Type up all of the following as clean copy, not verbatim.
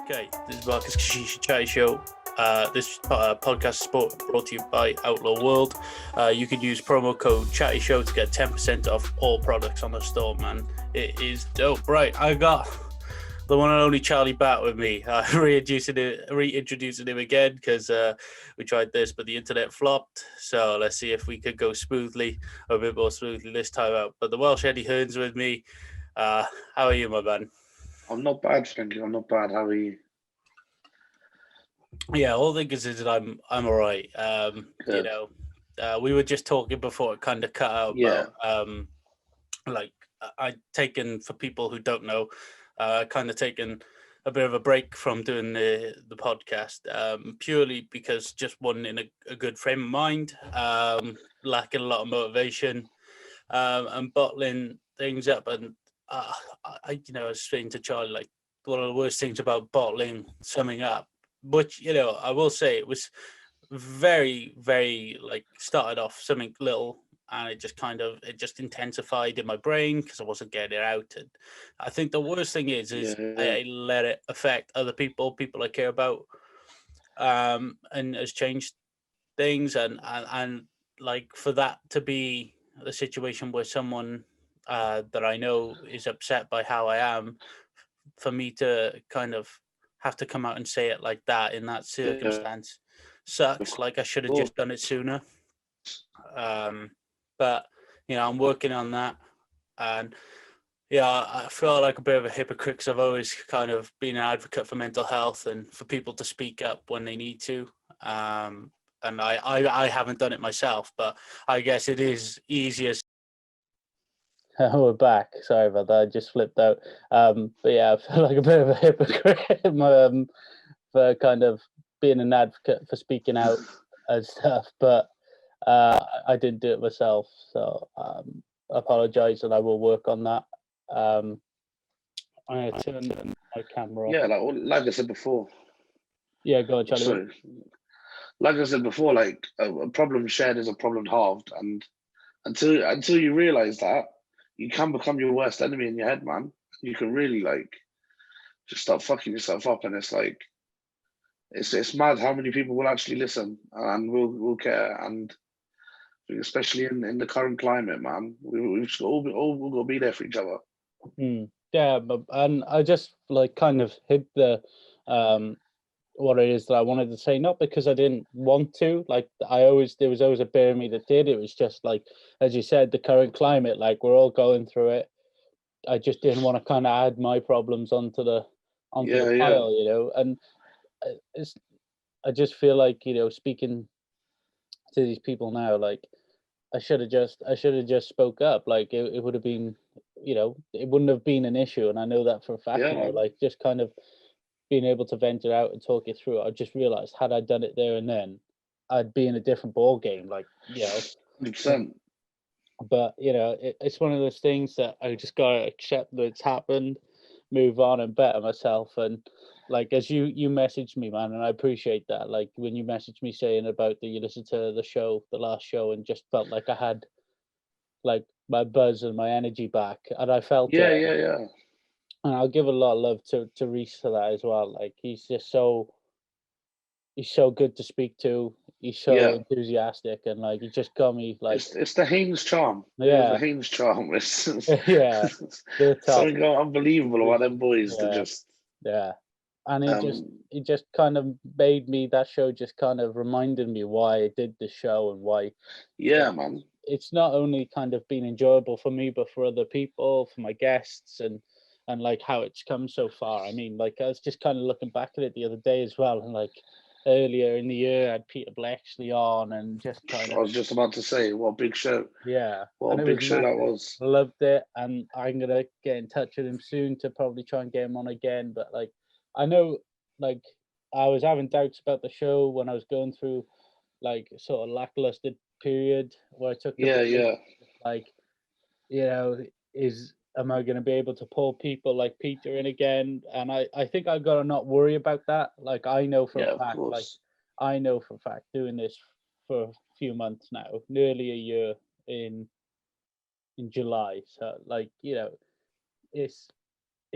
Okay, this is Marcus Cacicia Chatty show. This podcast is brought to you by Outlaw World. You can use promo code Chatty Show to get 10% off all products on the store, man. It is dope. Right, I got the one and only Charlie Batt with me. Reintroducing him again because we tried this, but the internet flopped. So let's see if we could go smoothly, a bit more smoothly this time out. But the Welsh Eddie Hearn's with me. How are you, my man? I'm not bad, thank you. I'm not bad. How are you? Yeah, all thing is that I'm all right. We were just talking before it kind of cut out about I'd taken, for people who don't know, kind of taken a bit of a break from doing the podcast, purely because just wasn't in a good frame of mind, lacking a lot of motivation, and bottling things up. And I was saying to Charlie, like, one of the worst things about bottling something up, which, I will say it was very, very, like, started off something little, and it just intensified in my brain because I wasn't getting it out. And I think the worst thing is I let it affect other people I care about, and has changed things. And like, for that to be the situation where someone that I know is upset by how I am, for me to kind of have to come out and say it like that in that circumstance sucks. Like, I should have just done it sooner. But I'm working on that, and I feel like a bit of a hypocrite because I've always kind of been an advocate for mental health and for people to speak up when they need to. And I haven't done it myself, but I guess it is easier. We're back. Sorry about that. I just flipped out. But yeah, I feel like a bit of a hypocrite for kind of being an advocate for speaking out and stuff. But I didn't do it myself, so I apologize, and I will work on that. I'm going to turn my camera off. Yeah, like I said before. Yeah, go on, Charlie. Sorry. Like I said before, like a problem shared is a problem halved, and until you realize that, you can become your worst enemy in your head, man. You can really, like, just start fucking yourself up, and it's like it's mad how many people will actually listen and will care, and especially in the current climate, man. We've just all got to be there for each other. Yeah, and I just, like, kind of hit the what it is that I wanted to say, not because I didn't want to. Like, there was always a bit of me that did. It was just, like, as you said, the current climate, like, we're all going through it. I just didn't want to kind of add my problems onto the pile, and I just feel like, speaking to these people now, like, I should have just spoke up. Like, it would have been, it wouldn't have been an issue, and I know that for a fact. Like, just kind of being able to vent it out and talk it through. I just realized, had I done it there and then, I'd be in a different ball game. Like, 100%. But it's one of those things that I just gotta accept that it's happened, move on, and better myself. And, like, as you messaged me, man, and I appreciate that. Like, when you messaged me saying about you listened to the last show, and just felt like I had, like, my buzz and my energy back, and I felt it. And I'll give a lot of love to Reese for that as well. Like, he's so good to speak to. He's so enthusiastic, and, like, he just got me, like, it's the Haynes charm. Yeah, the Haynes charm. It's something unbelievable about them boys. And it just kind of made me, that show just kind of reminded me why I did the show, and why. Yeah, man. It's not only kind of been enjoyable for me, but for other people, for my guests, and like, how it's come so far. I mean, like, I was just kind of looking back at it the other day as well, and, like, earlier in the year, I had Peter Blexley on, and just kind of. I was just about to say, what a big show. Yeah. What a big show that was. I loved it, and I'm gonna get in touch with him soon to probably try and get him on again. But, like, I know, like, I was having doubts about the show when I was going through, like, sort of lackluster period where I took the like, am I going to be able to pull people like Peter in again? And I think I've got to not worry about that. Like, I know for a fact, doing this for a few months now, nearly a year in July. So, like, it's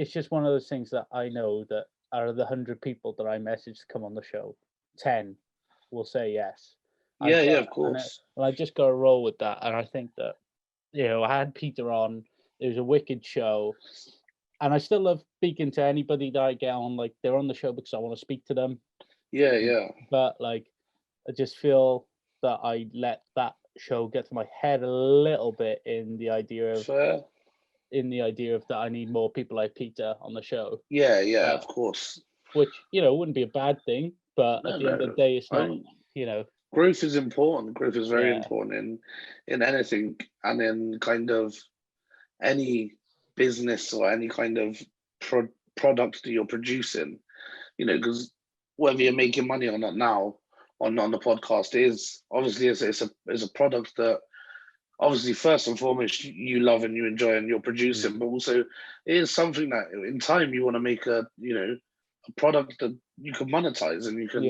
just one of those things that I know that out of the 100 people that I message to come on the show, 10 will say yes. Yeah, of course. And I just got to roll with that. And I think that, I had Peter on. It was a wicked show. And I still love speaking to anybody that I get on. Like, they're on the show because I want to speak to them. Yeah. But, like, I just feel that I let that show get to my head a little bit in the idea of Fair. That I need more people like Peter on the show. Yeah, of course. Which, wouldn't be a bad thing. But at the end of the day, it's not, growth is important. Growth is very important in anything, and in kind of any business or any kind of product that you're producing. Because whether you're making money or not now, on the podcast, is obviously it's a product that obviously first and foremost you love and you enjoy and you're producing, but also it is something that in time you want to make a product that you can monetize, and you can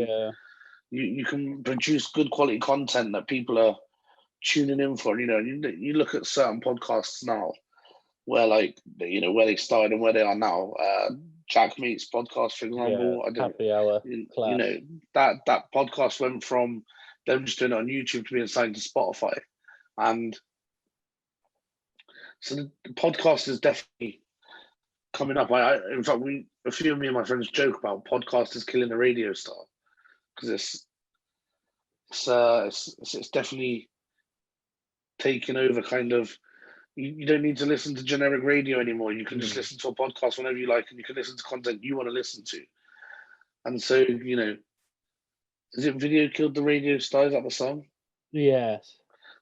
you can produce good quality content that people are tuning in for. You look at certain podcasts now where where they started and where they are now. Jack Meets podcast, for example. Happy Hour. That podcast went from them just doing it on YouTube to being signed to Spotify, and so the podcast is definitely coming up. In fact, a few of me and my friends joke about podcast is killing the radio star, because it's definitely taking over. Kind of, you don't need to listen to generic radio anymore. You can just listen to a podcast whenever you like, and you can listen to content you want to listen to. And so, is it Video Killed the Radio Star? Is that the song? Yes.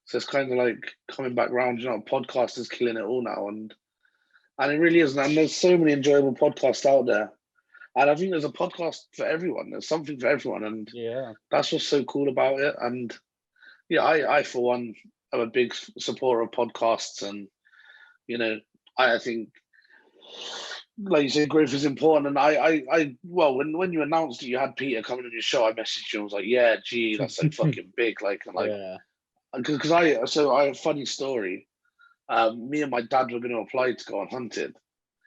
So it's kind of like coming back round. Podcast is killing it all now, and it really is. And there's so many enjoyable podcasts out there, and I think there's a podcast for everyone. There's something for everyone, and that's what's so cool about it. And I for one, I'm a big supporter of podcasts, and I think, like you said, growth is important. And I when you announced that you had Peter coming on your show, I messaged you and was like, yeah, gee, that's so fucking big. Because I have a funny story. Me and my dad were going to apply to go on Hunted.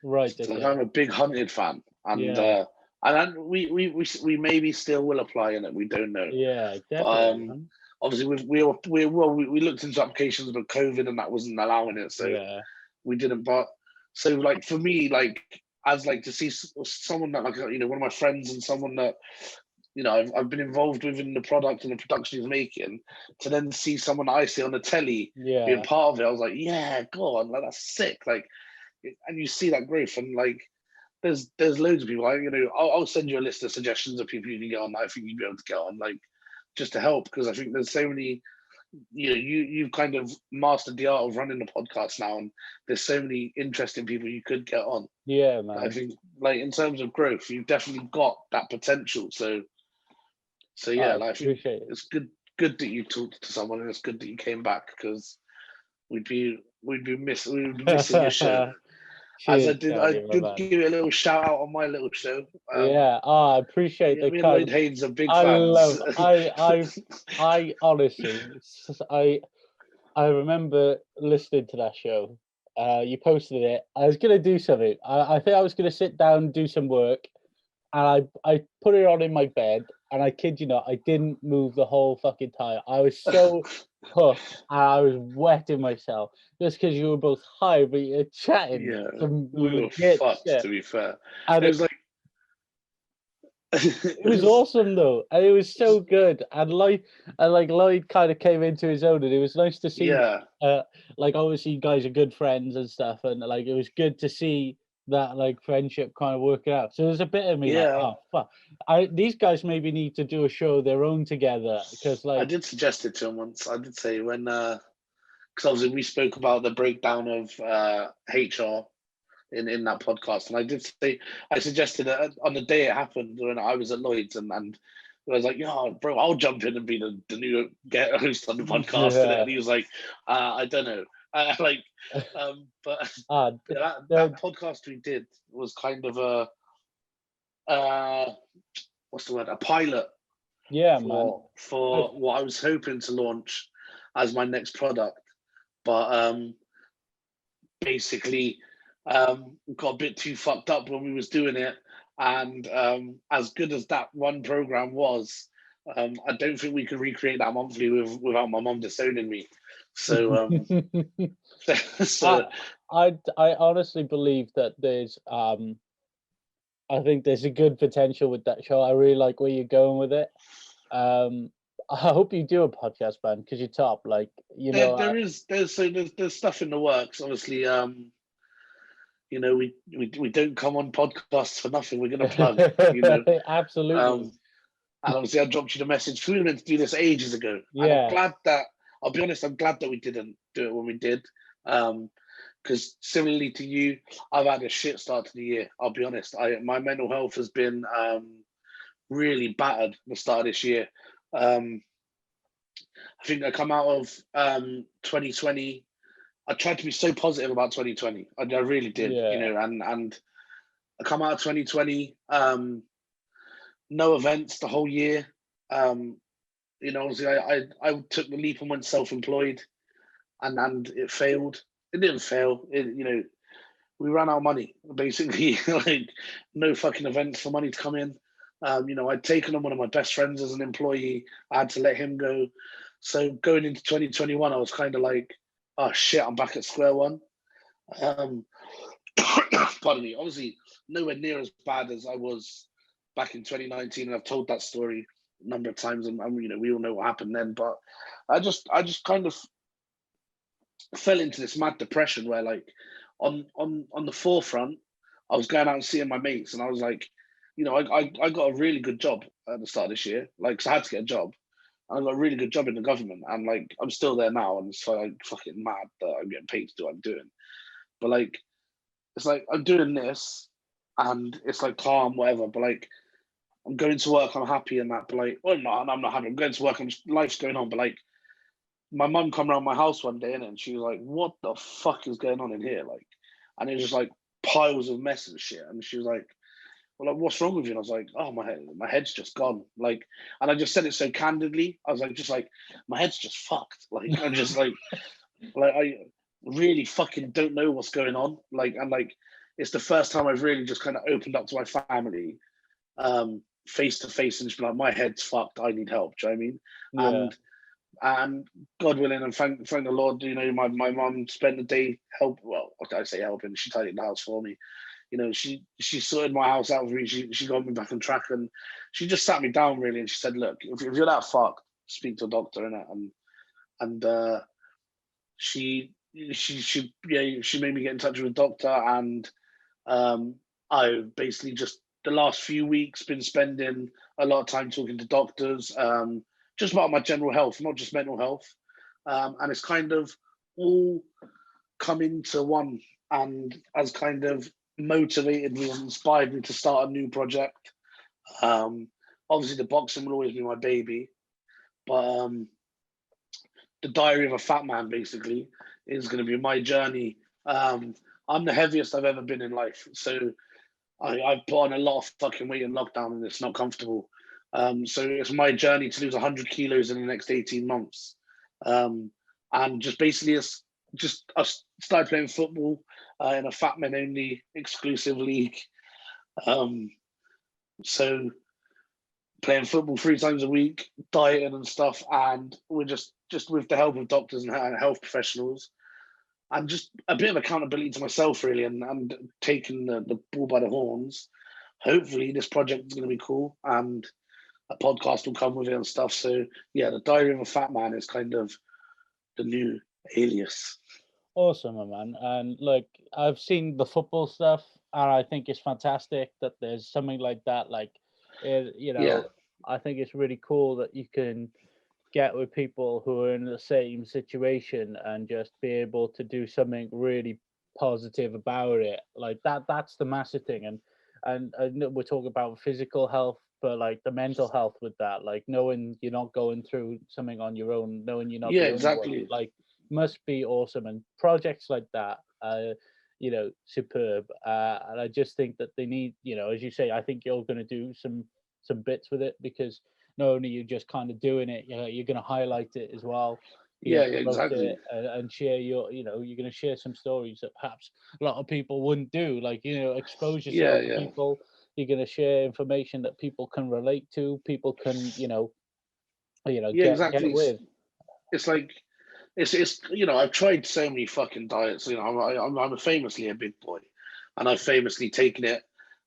Right. So I'm a big Hunted fan, and and we maybe still will apply in it. We don't know. Yeah, definitely. Obviously, we looked into applications, but COVID and that wasn't allowing it, so we didn't. But so, like, for me, like, as like to see someone that, like, one of my friends and someone that I've been involved with in the product and the production he's making, to then see someone I see on the telly being part of it, I was like, yeah, go on, like, that's sick. Like, and you see that growth, and like, there's loads of people. I'll send you a list of suggestions of people you can get on that I think you'd be able to get on, like, just to help, because I think there's so many. You've kind of mastered the art of running the podcast now, and there's so many interesting people you could get on. Yeah, man. I think, like, in terms of growth, you've definitely got that potential. So yeah, like, I think it's good that you talked to someone, and it's good that you came back, because we'd be missing your show. Cheers, I did give you a little shout out on my little show. I appreciate the me and Lloyd Haynes are big fans. I honestly, I remember listening to that show. You posted it. I was gonna do something. I think I was gonna sit down and do some work, and I put it on in my bed, and I kid you not, I didn't move the whole fucking time. I was so puffed, and I was wetting myself just because you were both high, but you're chatting. We were fucked, to be fair. And it was like it was awesome though, and it was so good. And Lloyd kind of came into his own, and it was nice to see. Like, obviously, you guys are good friends and stuff, and like, it was good to see that, like, friendship kind of working out. So there's a bit of me like, oh fuck, these guys maybe need to do a show of their own together, because, like, I did suggest it to him once. I did say, when because obviously we spoke about the breakdown of HR in that podcast, and I suggested that on the day it happened when I was at Lloyd's, and I was like, yeah, bro, I'll jump in and be the new host on the podcast, and he was like, I don't know. But that podcast we did was kind of a what's the word? A pilot. Yeah, for what I was hoping to launch as my next product, but basically got a bit too fucked up when we was doing it, And as good as that one program was, I don't think we could recreate that monthly without my mum disowning me. So, so I honestly believe that there's I think there's a good potential with that show. I really like where you're going with it. I hope you do a podcast, man, because you're top. Like, you know, there's stuff in the works. Obviously, we don't come on podcasts for nothing. We're gonna plug, absolutely. And obviously, I dropped you the message. We were meant to do this ages ago, and I'm Yeah, glad that. I'll be honest. I'm glad that we didn't do it when we did, because similarly to you, I've had a shit start to the year. I'll be honest. My mental health has been really battered at the start of this year. I think I come out of 2020. I tried to be so positive about 2020. I really did, yeah, and I come out of 2020. No events the whole year. Obviously, I took the leap and went self-employed, and it failed. It didn't fail. We ran out of money basically. Like no fucking events for money to come in. I'd taken on one of my best friends as an employee. I had to let him go. So going into 2021, I was kind of like, oh shit, I'm back at square one. Um, pardon me. Obviously, nowhere near as bad as I was back in 2019, and I've told that story a number of times, and we all know what happened then. But I just kind of fell into this mad depression where, like, on the forefront, I was going out and seeing my mates, and I was like, I got a really good job at the start of this year. Like, so I had to get a job. I got a really good job in the government, and like I'm still there now, and it's like fucking mad that I'm getting paid to do what I'm doing. But like, it's like I'm doing this, and it's like calm, whatever. But like, I'm going to work, I'm happy and that. But like, well, no, I'm not happy. I'm going to work, life's going on. But like, my mum come around my house one day, and she was like, "What the fuck is going on in here?" Like, and it was just like piles of mess and shit. And she was like, well, like, what's wrong with you? And I was like, oh, my head's just gone. Like, and I just said it so candidly. I was like, my head's just fucked. Like, I'm just like I really fucking don't know what's going on. Like, and like, it's the first time I've really just kind of opened up to my family, face to face, and just be like, my head's fucked. I need help. Do you know what I mean? yeah. And God willing, and thank the Lord, my mum spent the day well, what did I say helping? She tidied the house for me. She sorted my house out for me. She got me back on track, and she just sat me down really, and she said, "Look, if you're that fucked, speak to a doctor." And she made me get in touch with a doctor, and I basically just the last few weeks been spending a lot of time talking to doctors, just about my general health, not just mental health, and it's kind of all come into one, and has kind of motivated me and inspired me to start a new project. Obviously, the boxing will always be my baby, but the Diary of a Fat Man basically is going to be my journey. I'm the heaviest I've ever been in life, so I've put on a lot of fucking weight in lockdown, and it's not comfortable. So it's my journey to lose 100 kilos in the next 18 months. And just basically, I started playing football in a fat men only exclusive league. So playing football 3 times a week, dieting and stuff, and we're just with the help of doctors and health professionals, and just a bit of accountability to myself really, and taking the bull by the horns. Hopefully this project is going to be cool, and a podcast will come with it and stuff. So yeah, the Diary of a Fat Man is kind of the new alias. Awesome, my man. And like, I've seen the football stuff, and I think it's fantastic that there's something like that. Like, Yeah. I think it's really cool that you can get with people who are in the same situation and just be able to do something really positive about it. Like that's the massive thing. And I know we're talking about physical health, but like the mental health with that, like knowing you're not going through something on your own, knowing you're not Yeah, the only one, exactly. like must be awesome. And projects like that, superb. And I just think that they need, as you say, I think you're going to do some bits with it, because not only you just kind of doing it, you're going to highlight it as well. Yeah, It exactly. and share you're going to share some stories that perhaps a lot of people wouldn't do, like expose Yeah, yourself to yeah. people, You're going to share information that people can relate to, people can, Yeah, get exactly. with. It's like it's I've tried so many fucking diets. I'm famously a big boy, and I've famously taken it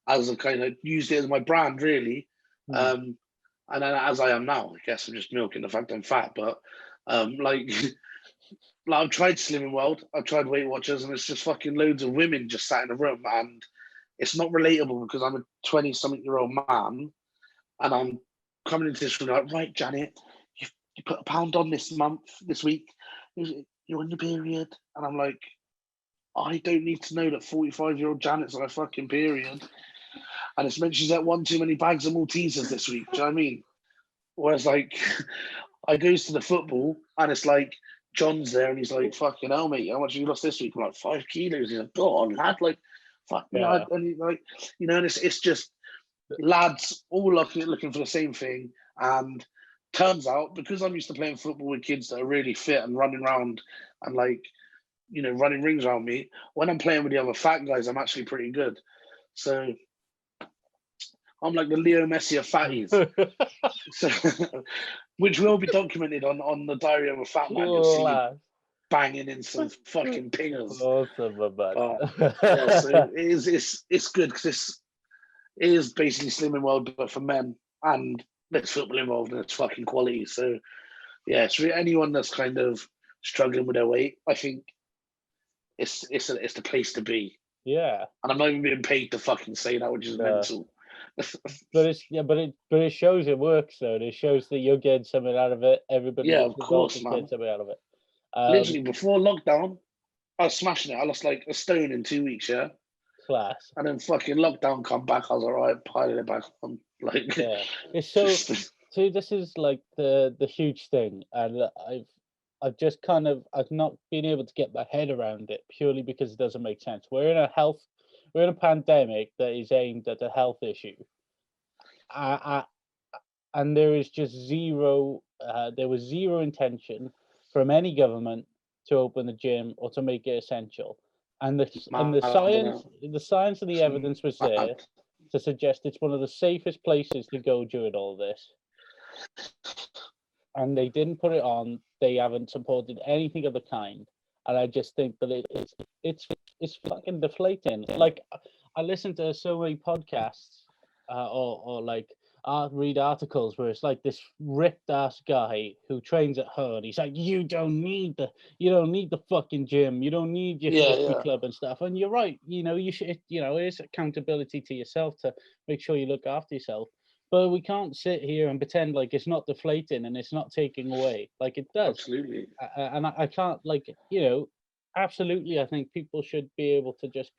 as a kind of used it as my brand really. Mm. And then as I am now, I guess I'm just milking the fact I'm fat. But like, like I've tried Slimming World, I've tried Weight Watchers, and it's just fucking loads of women just sat in a room, and it's not relatable because I'm a 20-something-year-old man, and I'm coming into this room like, right, Janet, you put a pound on this week. You're on your period, and I'm like, I don't need to know that 45-year-old Janet's on a fucking period, and it's meant she's ate one too many bags of Maltesers this week. Do you know what I mean? Whereas like, I goes to the football, and it's like John's there, and he's like, "Fucking hell, mate, how much have you lost this week?" I'm like, 5 kilos. He's like, "Go on, lad, like, fuck me," Yeah. and he, like, and it's just lads all looking for the same thing. And turns out, because I'm used to playing football with kids that are really fit and running around and like, running rings around me, when I'm playing with the other fat guys, I'm actually pretty good. So I'm like the Leo Messi of fatties. So, which will be documented on the Diary of a Fat Man. You'll see me banging in some fucking pingers. Awesome, man. Yeah, so it's good because it is basically Slimming World, but for men, and there's football involved, and it's fucking quality. So yeah, it's really anyone that's kind of struggling with their weight, I think it's the place to be. Yeah, and I'm not even being paid to fucking say that, which is mental. but it shows it works though. It shows that you're getting something out of it. Everybody Yeah, of course, man. Getting something out of it. Literally before lockdown, I was smashing it. I lost like a stone in 2 weeks, yeah. Class. And then fucking lockdown come back. I was all right, piling it back on. Like, yeah, it's so. See, this is like the huge thing, and I've just kind of I've not been able to get my head around it purely because it doesn't make sense. We're in a pandemic that is aimed at a health issue, and there is just zero. There was zero intention from any government to open the gym or to make it essential, and the science and the evidence was there to suggest it's one of the safest places to go during all this. And they didn't put it on. They haven't supported anything of the kind. And I just think that it's fucking deflating. Like, I listen to so many podcasts or like read articles where it's like this ripped ass guy who trains at home. He's like, you don't need the fucking gym. You don't need your frisbee club and stuff. And you're right. You should. It is accountability to yourself to make sure you look after yourself. But we can't sit here and pretend like it's not deflating and it's not taking away. Like it does. Absolutely. And I can't absolutely. I think people should be able to just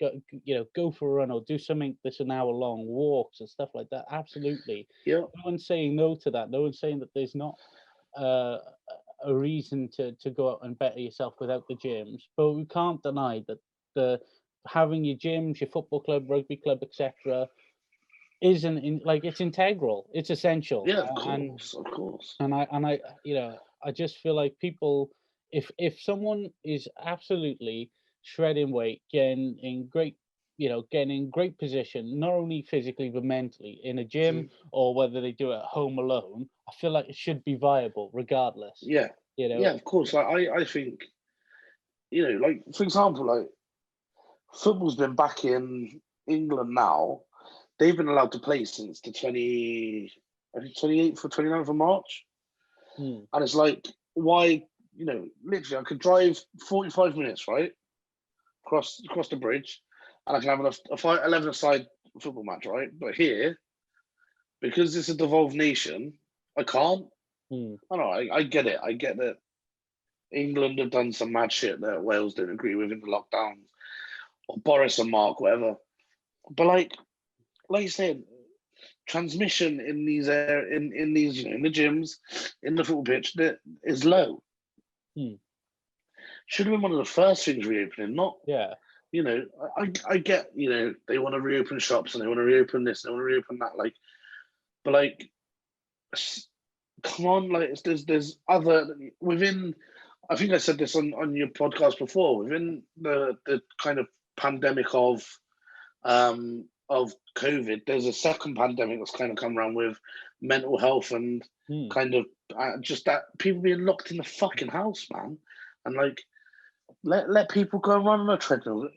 go for a run or do something that's an hour long, walks and stuff like that. Absolutely. Yeah. No one's saying no to that. No one's saying that there's not a reason to go out and better yourself without the gyms. But we can't deny that having your gyms, your football club, rugby club, etc. isn't it's integral. It's essential. Yeah, of course. And I just feel like people, if someone is absolutely shredding weight, getting in great position, not only physically but mentally in a gym or whether they do it at home alone, I feel like it should be viable regardless. Yeah. Yeah, of course. Like I think, like for example, like football's been back in England now. They've been allowed to play since the 28th or 29th of March. And it's like, why, literally I could drive 45 minutes, right? Across the bridge, and I can have a 11-a-side football match, right? But here, because it's a devolved nation, I can't. I know, I get it. I get that England have done some mad shit that Wales didn't agree with in the lockdowns, or Boris and Mark, whatever. But like you said, transmission in these in these in the gyms, in the football pitch, that is low. Should have been one of the first things reopening, not I get they want to reopen shops and they want to reopen this, they want to reopen that, but come on, there's other within. I think I said this on your podcast before. Within the kind of pandemic of of COVID, there's a second pandemic that's kind of come around with mental health and kind of just that people being locked in the fucking house, man. And like, let people go and run on a treadmill.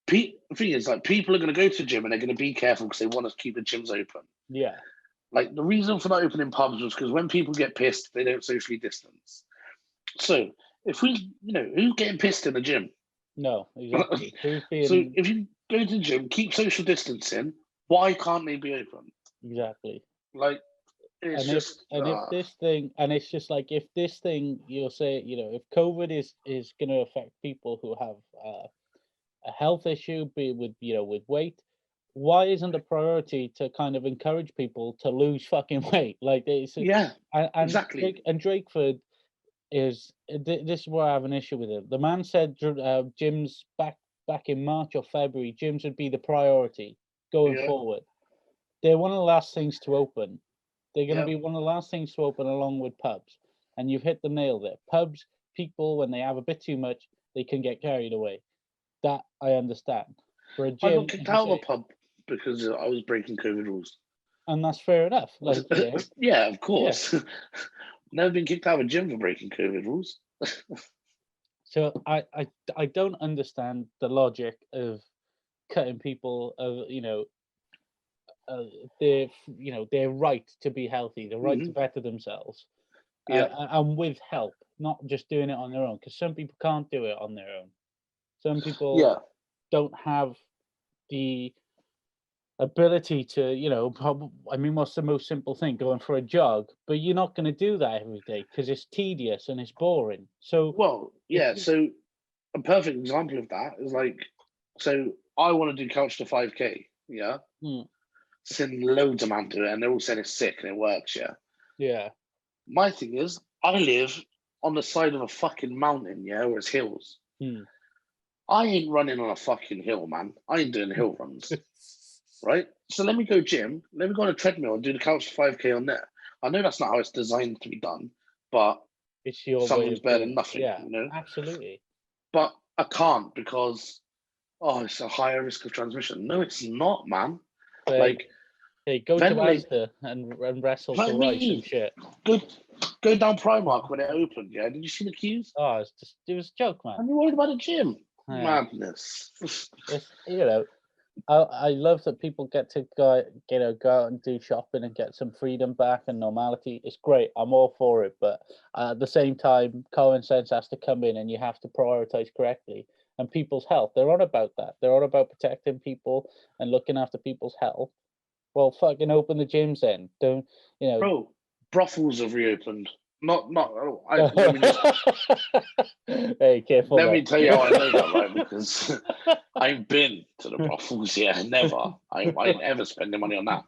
The thing is, like, people are going to go to the gym and they're going to be careful because they want to keep the gyms open. Yeah. Like, the reason for not opening pubs was because when people get pissed, they don't socially distance. So if we, who's getting pissed in the gym? No, exactly. So if you go to the gym, keep social distancing, why can't they be open? Exactly. Like, it's if this thing, and it's just like, if this thing, you'll say, if COVID is going to affect people who have a health issue, be it with weight, why isn't the priority to kind of encourage people to lose fucking weight? Like, exactly. And Drakeford is this is where I have an issue with it. The man said gyms back in March or February, gyms would be the priority going forward. They're one of the last things to open. They're going to be one of the last things to open, along with pubs. And you've hit the nail there. Pubs, people, when they have a bit too much, they can get carried away. That I understand. For a gym, I got kicked out of a pub because I was breaking COVID rules. And that's fair enough. Like, yeah, of course. Yeah. Never been kicked out of a gym for breaking COVID rules. So I don't understand the logic of cutting people of their right to be healthy, the right to better themselves, and with help, not just doing it on their own, because some people can't do it on their own. Some people don't have the ability to, what's the most simple thing? Going for a jog, but you're not going to do that every day because it's tedious and it's boring. So, so a perfect example of that is like, so I want to do couch to 5K, send loads of man to it, and they're all saying it's sick and it works, yeah. My thing is, I live on the side of a fucking mountain, where it's hills. I ain't running on a fucking hill, man. I ain't doing hill runs. Right? So let me go gym, let me go on a treadmill and do the couch to 5K on there. I know that's not how it's designed to be done, but it's your something's better than nothing, Absolutely. But I can't because it's a higher risk of transmission. No, it's not, man. Hey, go to Asda and wrestle for rice and shit. Go down Primark when it opened, Did you see the queues? Oh, it was a joke, man. And you're worried about the gym. Madness. I love that people get to go out and do shopping and get some freedom back and normality. It's great. I'm all for it. But at the same time, common sense has to come in and you have to prioritize correctly. And people's health, they're on about that. They're on about protecting people and looking after people's health. Well, fucking open the gyms then. Don't, Bro, brothels have reopened. Let hey, careful. Let me tell you how I know that, right? Because I've been to the brothels, never. I ain't ever spending money on that.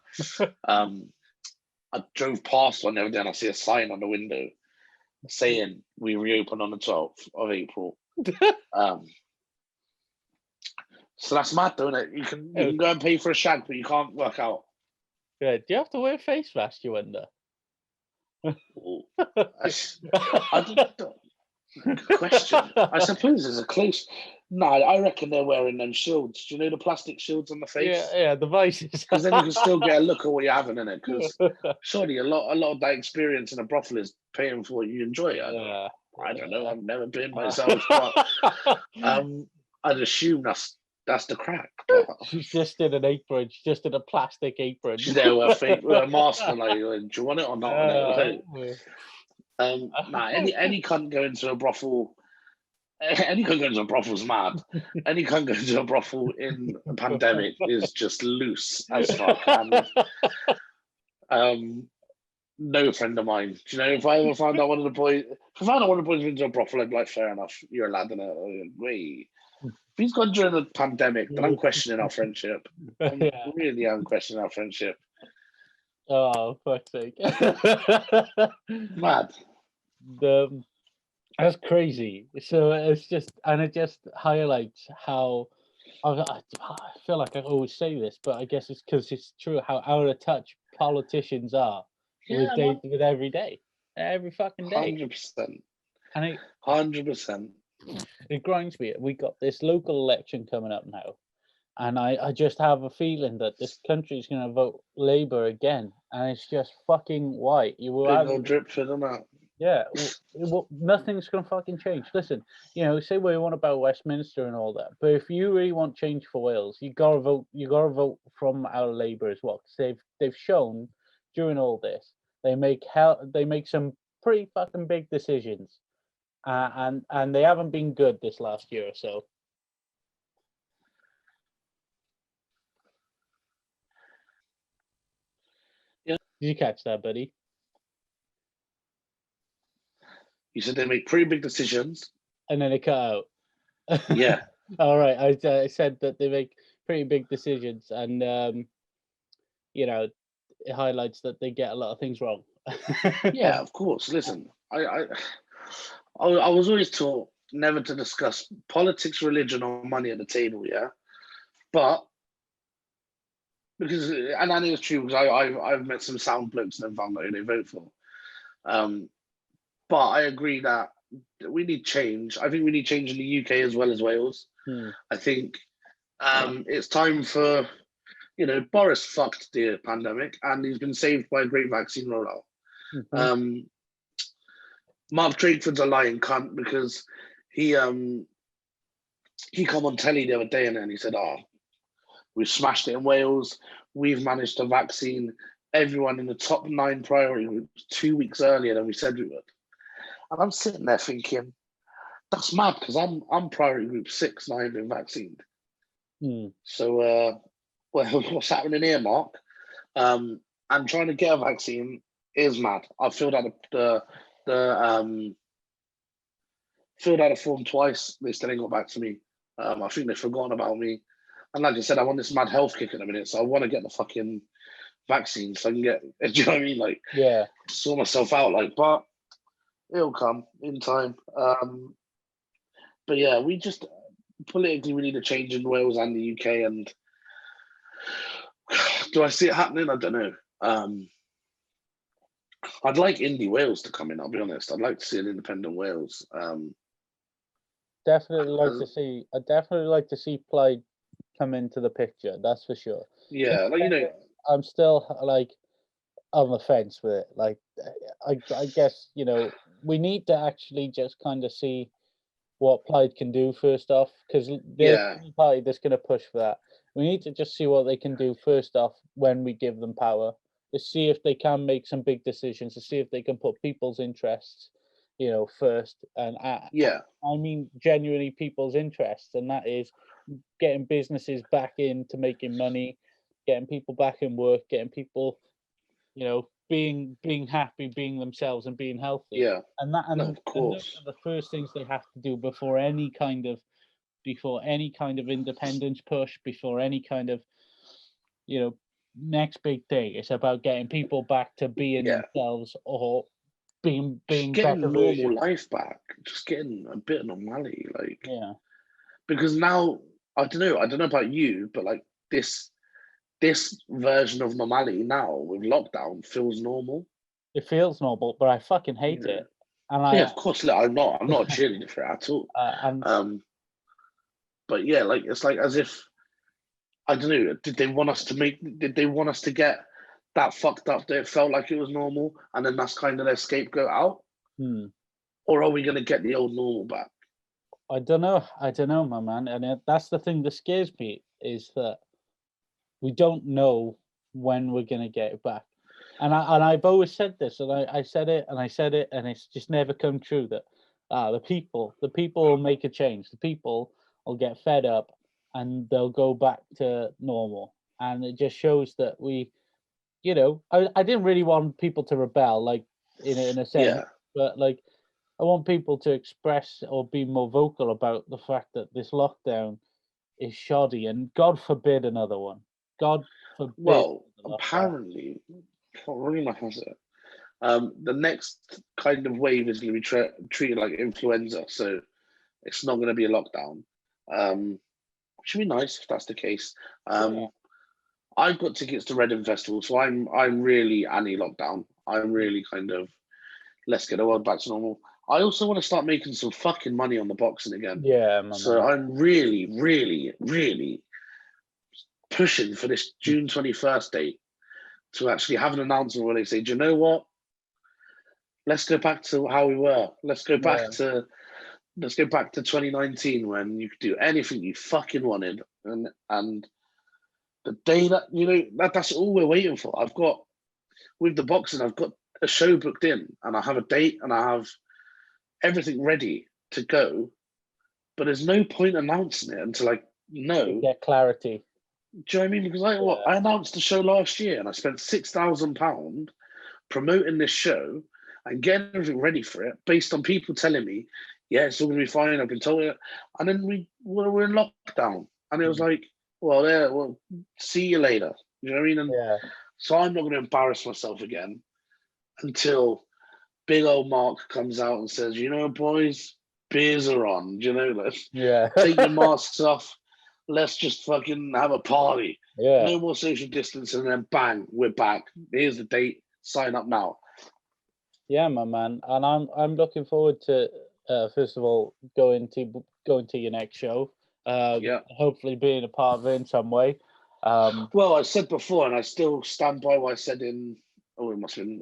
I drove past one the other day and I see a sign on the window saying we reopen on the 12th of April. So that's mad, don't it? You can go and pay for a shag, but you can't work out. Yeah, do you have to wear a face mask, you wonder? Good question. I suppose there's a close. No, I reckon they're wearing them shields. Do you know the plastic shields on the face? Yeah, the vices. Because then you can still get a look at what you're having in it. Because surely a lot of that experience in a brothel is paying for what you enjoy. I don't know. I've never been myself, but I'd assume that's the crack. But she's just in an apron. She's just in a plastic apron. She's there with a mask on. Like, do you want it or not? Any cunt going to a brothel. Any cunt going to a brothel's mad. Any cunt going to a brothel in a pandemic is just loose as fuck. And, no friend of mine. Do you know, if I ever found out one of the boys, went to a brothel, I'd be like, fair enough, you're a lad in it. Wait. If he's gone during the pandemic, then I'm questioning our friendship. Really am questioning our friendship. Oh, fuck's sake. Mad. That's crazy. So it just highlights how I feel like I always say this, but I guess it's because it's true how out of touch politicians are with every day, every fucking day. 100%. And 100%. It grinds me. We got this local election coming up now. And I just have a feeling that this country is going to vote Labour again, and it's just fucking white. You will Big have, old drip for them out. yeah, nothing's going to fucking change. Listen, say what you want about Westminster and all that, but if you really want change for Wales, you gotta vote. You gotta vote from our Labour as well, because they've shown during all this they make some pretty fucking big decisions, and they haven't been good this last year or so. Yeah. Did you catch that, buddy? You said they make pretty big decisions. And then it cut out. Yeah. All right. I said that they make pretty big decisions, and it highlights that they get a lot of things wrong. Yeah, of course. Listen, I was always taught never to discuss politics, religion, or money at the table. Yeah, but because and I know it's true because I've met some sound blokes and found out who they vote for. But I agree that we need change. I think we need change in the UK as well as Wales. I think it's time for, Boris fucked the pandemic and he's been saved by a great vaccine rollout. Mark Drakeford's a lying cunt because he come on telly the other day and he said, we've smashed it in Wales. We've managed to vaccine everyone in the top 9 priority groups 2 weeks earlier than we said we would. And I'm sitting there thinking, that's mad because I'm priority group 6 and I haven't been vaccinated. So, what's happening here, Mark? And trying to get a vaccine is mad. I filled out the form twice. They still ain't got back to me. I think they've forgotten about me. And like I said, I'm on this mad health kick in a minute, so I want to get the fucking vaccine so I can get. Do you know what I mean? Like, yeah, sort myself out. Like, but it'll come in time. But yeah, we just politically we need a change in Wales and the UK. And do I see it happening? I don't know. I'd like Indie Wales to come in. I'll be honest. I'd like to see an independent Wales. definitely I'd definitely like to see Plaid come into the picture. That's for sure. Yeah, I'm still like on the fence with it. Like, I guess we need to actually just kind of see what Plaid can do first off, because they're the party that's going to push for that. We need to just see what they can do first off when we give them power, to see if they can make some big decisions, to see if they can put people's interests, first. And I mean genuinely people's interests, and that is getting businesses back into making money, getting people back in work, getting people, being happy, being themselves, and being healthy. Yeah, and of course, and those are the first things they have to do before any kind of independence push, before any kind of next big thing. It's about getting people back to being themselves, or being getting normal life back, just getting a bit of normality, like because now I don't know about you, but like this version of normality now with lockdown feels normal. It feels normal, but I fucking hate it. And of course, look, I'm not a cheerleader for it at all. But yeah, like it's like as if I don't know. Did they want us to get that fucked up that it felt like it was normal, and then that's kind of their scapegoat out? Or are we going to get the old normal back? I don't know, my man. And that's the thing that scares me, is that we don't know when we're going to get it back. And I've always said this, and I said it, and it's just never come true, that the people will make a change. The people will get fed up, and they'll go back to normal. And it just shows that we, I didn't really want people to rebel, like in a sense, but like I want people to express or be more vocal about the fact that this lockdown is shoddy, and God forbid another one. God forbid. Well, apparently, rumor has it, the next kind of wave is going to be treated like influenza, so it's not going to be a lockdown. Which would be nice if that's the case. I've got tickets to Reading Festival, so I'm really anti-lockdown. I'm really kind of let's get the world back to normal. I also want to start making some fucking money on the boxing again. Yeah, man. So I'm really, really, really pushing for this June 21st date to actually have an announcement where they say, do you know what? Let's go back to how we were. Let's go back to 2019 when you could do anything you fucking wanted. And the day that, that's all we're waiting for. With the boxing, I've got a show booked in and I have a date and I have everything ready to go. But there's no point announcing it until I know. Get clarity. Do you know what I mean? Because I announced the show last year and I spent £6,000 promoting this show and getting everything ready for it based on people telling me, yeah, it's all going to be fine. I've been told it. And then we're in lockdown. And it was like, well, see you later. You know what I mean? And so I'm not going to embarrass myself again until big old Mark comes out and says, boys, beers are on. Take your masks off. Let's just fucking have a party. Yeah. No more social distancing, and then bang, we're back. Here's the date. Sign up now. Yeah, my man. And I'm looking forward to first of all going to your next show. Hopefully being a part of it in some way. Well, I said before, and I still stand by what I said it must have been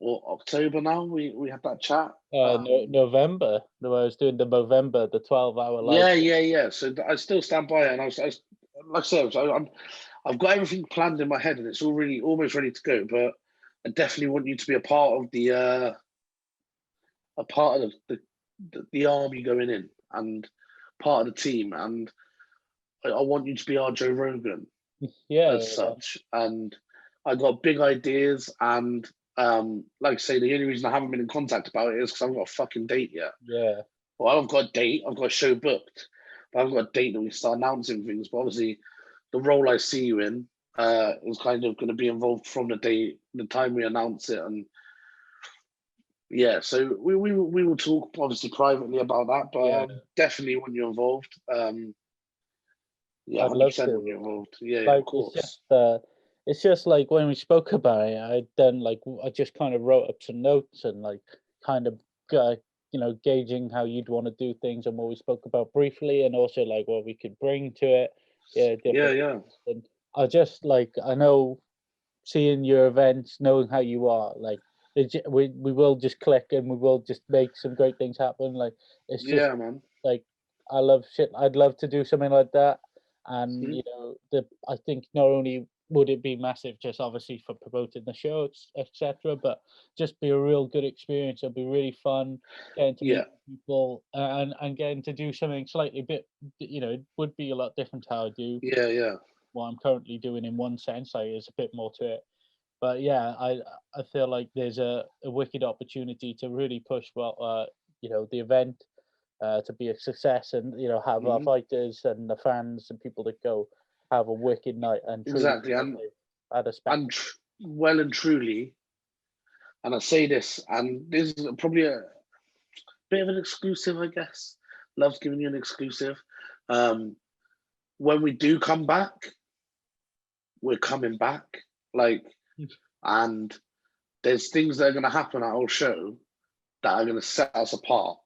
October now. We had that chat. November. I was doing the November, the 12-hour live. Yeah. So I still stand by it, and I was like I said, I've got everything planned in my head, and it's almost ready to go. But I definitely want you to be a part of the army going in, and part of the team, and I want you to be our Joe Rogan, such. And I got big ideas, and like I say, the only reason I haven't been in contact about it is because I haven't got a fucking date yet. Yeah. Well, I haven't got a date. I've got a show booked, but I haven't got a date that we start announcing things. But obviously, the role I see you in is kind of going to be involved from the time we announce it, and so we will talk obviously privately about that. But I definitely want you involved. I'd love to. Want you involved. Yeah, like, of course. It's just like when we spoke about it, I just kind of wrote up some notes and like kind of gauging how you'd want to do things and what we spoke about briefly, and also like what we could bring to it. Yeah. And I know seeing your events, knowing how you are, like we will just click and we will just make some great things happen. Like it's just man. like I love shit. I'd love to do something like that. And I think not only would it be massive, just obviously for promoting the show, etc., but just be a real good experience. It'll be really fun getting to meet people and getting to do something slightly bit. It would be a lot different how I do. What I'm currently doing in one sense, there's a bit more to it. But I feel like there's a wicked opportunity to really push the event. To be a success and have our fighters and the fans and people that go have a wicked night and exactly and well and truly, and I say this, and this is probably a bit of an exclusive, I guess. Love's giving you an exclusive. When we do come back, we're coming back, and there's things that are going to happen at our show that are going to set us apart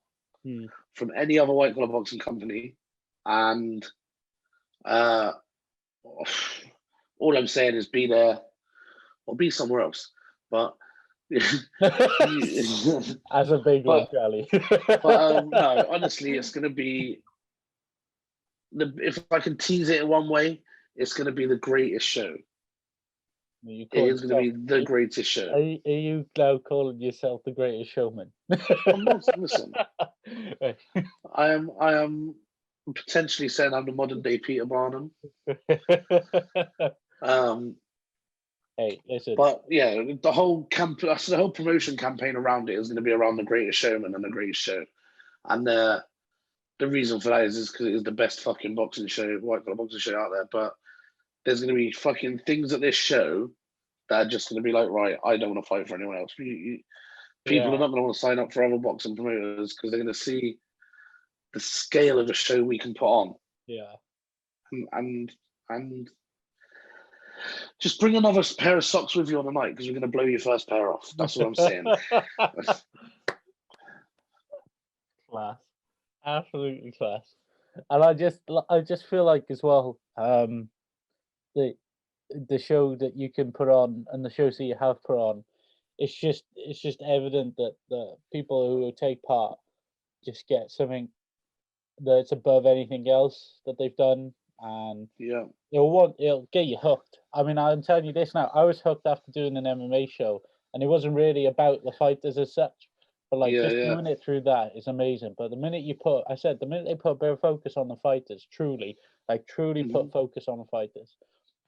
from any other white collar boxing company, and all I'm saying is be there or be somewhere else. But as a big one, Charlie. But no, honestly, it's going to be if I can tease it in one way, it's going to be the greatest show. It is going to be the greatest show. Are you now calling yourself the greatest showman? I'm not. Listen, I am potentially saying I'm the modern day Peter Barnum. Hey, listen. But the whole promotion campaign around it is going to be around the greatest showman and the greatest show, and the reason for that is because it is the best fucking boxing show, white collar boxing show out there. But there's going to be fucking things at this show that are just going to be like, right, I don't want to fight for anyone else. People are not going to want to sign up for other boxing promoters because they're going to see the scale of the show we can put on. Yeah. And just bring another pair of socks with you on the night because we're going to blow your first pair off. That's what I'm saying. Class. Absolutely class. And I just feel like as well, the show that you can put on and the shows that you have put on, it's just evident that the people who take part just get something that's above anything else that they've done, and Yeah. it'll get you hooked. I mean, I'm telling you this now. I was hooked after doing an MMA show, and it wasn't really about the fighters as such, but like Yeah, just yeah. doing it through that is amazing. But the minute they put a bit of focus on the fighters, truly put focus on the fighters,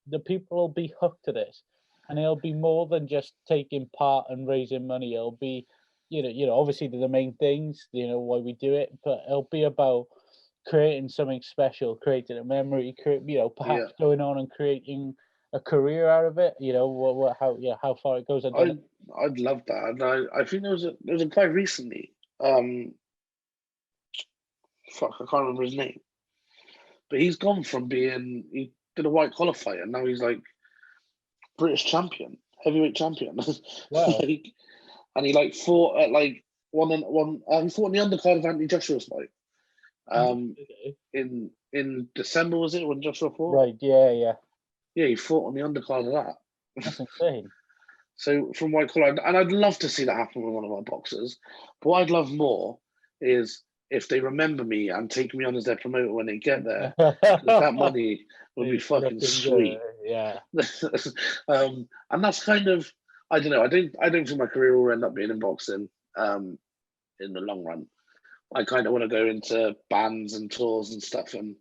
the people will be hooked to this, and it'll be more than just taking part and raising money. It'll be, obviously the main things, why we do it, but it'll be about creating something special, creating a memory, perhaps going on and creating a career out of it. How far it goes. I'd love that. And I think there was a guy recently. Fuck, I can't remember his name. But he's gone from he did a white collar fight, and now he's like British champion, heavyweight champion. Wow. And he like fought at like one. He fought in the undercard of Anthony Joshua's fight. In December, was it, when Joshua fought? Right. Yeah. Yeah, he fought on the undercard of that. That's insane. So from white collar, and I'd love to see that happen with one of our boxers. But what I'd love more is if they remember me and take me on as their promoter when they get there. That money would be fucking sweet. Yeah. And that's kind of, I don't know. I don't think my career will end up being in boxing in the long run. I kind of want to go into bands and tours and stuff, and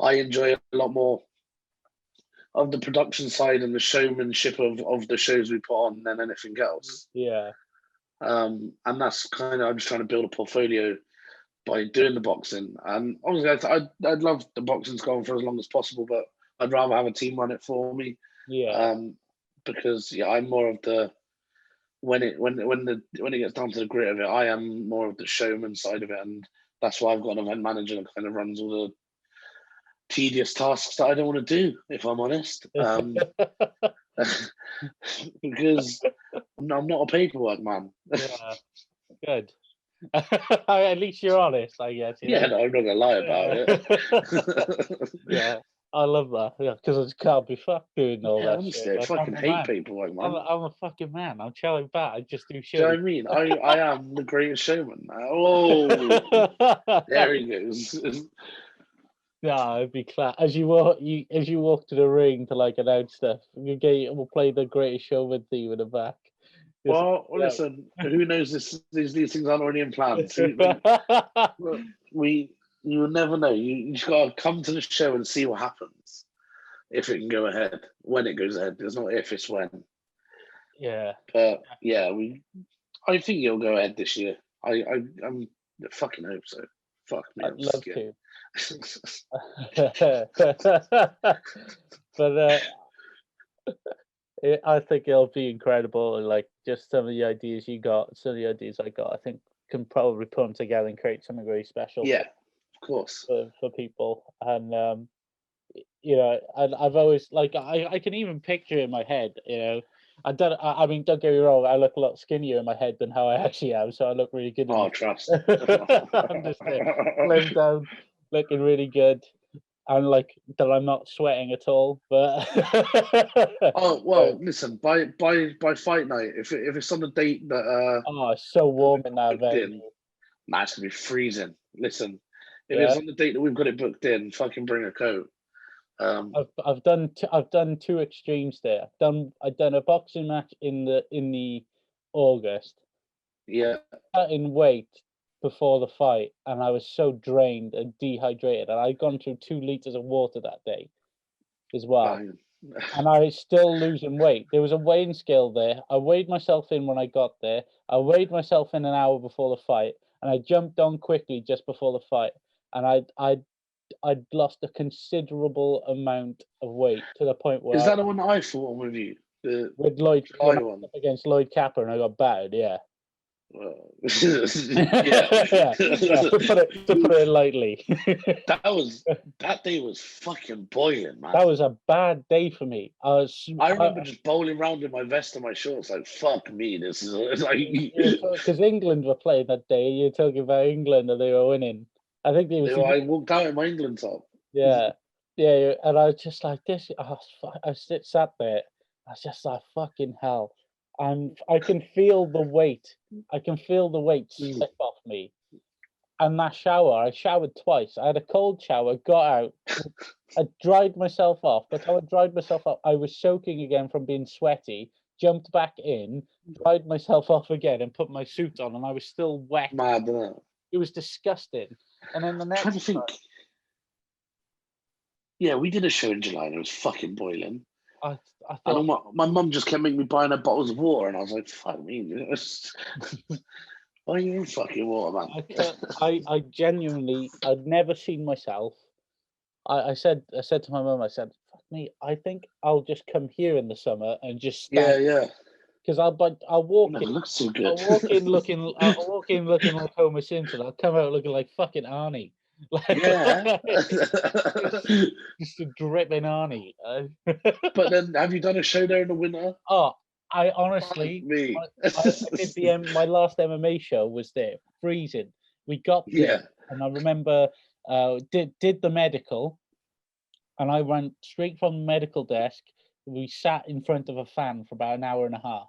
I enjoy a lot more of the production side and the showmanship of the shows we put on than anything else. Yeah. And that's kind of, I'm just trying to build a portfolio by doing the boxing. And obviously, I'd love the boxing to go on for as long as possible, but I'd rather have a team run it for me. Yeah. Because I'm more of the when it gets down to the grit of it, I am more of the showman side of it, and that's why I've got an event manager that kind of runs all the tedious tasks that I don't want to do, if I'm honest. Because I'm not a paperwork man. Yeah. Good. At least you're honest, I guess. Yeah, no, I'm not gonna lie about it. Yeah, I love that. Yeah, because I just can't be fucked doing all that honestly, shit. I fucking hate paperwork, man. I'm a fucking man. I'm telling Batt. I just do shit. Do you know what I mean? I am the greatest showman. Oh, there he goes. Yeah, it'd be class. As you walk to the ring to like announce stuff, we'll play the Greatest Showman theme in the back. Well, listen. Who knows? These things aren't already in plans. You will never know. You just gotta come to the show and see what happens. If it can go ahead, when it goes ahead. There's not if, it's when. Yeah. But yeah, I think it'll go ahead this year. I fucking hope so. Fuck me. I'd love to. But I think it'll be incredible. And like just some of the ideas you got, some of the ideas I got, I think can probably put them together and create something really special. Yeah, of course. For people. And I've always like I can even picture in my head, I mean, don't get me wrong, I look a lot skinnier in my head than how I actually am, so I look really good. Oh, trust. I'm just slimmed down, looking really good, and like that I'm not sweating at all. But oh well, listen, by fight night, if it's on a date that it's so warm in that event. Man, it's gonna be freezing. Listen, if it's on the date that we've got it booked in, fucking bring a coat. I've done two extremes there. I've done a boxing match in the August. Yeah. Cutting weight before the fight, and I was so drained and dehydrated, and I'd gone through 2 liters of water that day as well. And I was still losing weight. There was a weighing scale there. I weighed myself in when I got there. I weighed myself in an hour before the fight, and I jumped on quickly just before the fight. And I'd lost a considerable amount of weight to the point where... Is that the one that I fought with you? With Lloyd against Lloyd Capper, and I got battered, yeah. Well, yeah. To put it lightly. That day was fucking boiling, man. That was a bad day for me. I remember just bowling around in my vest and my shorts, like, fuck me, this is like... Because England were playing that day, and you're talking about England and they were winning. I think I walked out in my England top. Yeah. Yeah, and I was just like this. Sat there. I was just like, fucking hell. And I can feel the weight. I can feel the weight Mm. slip off me. And that shower, I showered twice. I had a cold shower, got out, I dried myself off. By the time I dried myself off, I was soaking again from being sweaty. Jumped back in, dried myself off again, and put my suit on, and I was still wet. Mad, isn't it? It was disgusting. And then the next Trying to think. Yeah, we did a show in July and it was fucking boiling. I And thought, my mum just kept making me buying her bottles of water, and I was like, "Fuck me, why are you in fucking water, man?" I genuinely, I'd never seen myself. I said to my mum, I said, "Fuck me, I think I'll just come here in the summer and just Yeah, stand." yeah. Because I'll You walk never in, looked so good. I'll walk in looking like Homer Simpson. I'll come out looking like fucking Arnie. Like, Yeah. just a dripping Arnie. But then, have you done a show there in the winter? Oh, I Fuck honestly, me. I did my last MMA show was there, freezing. We got there, Yeah. and I remember did the medical, and I went straight from the medical desk. We sat in front of a fan for about an hour and a half.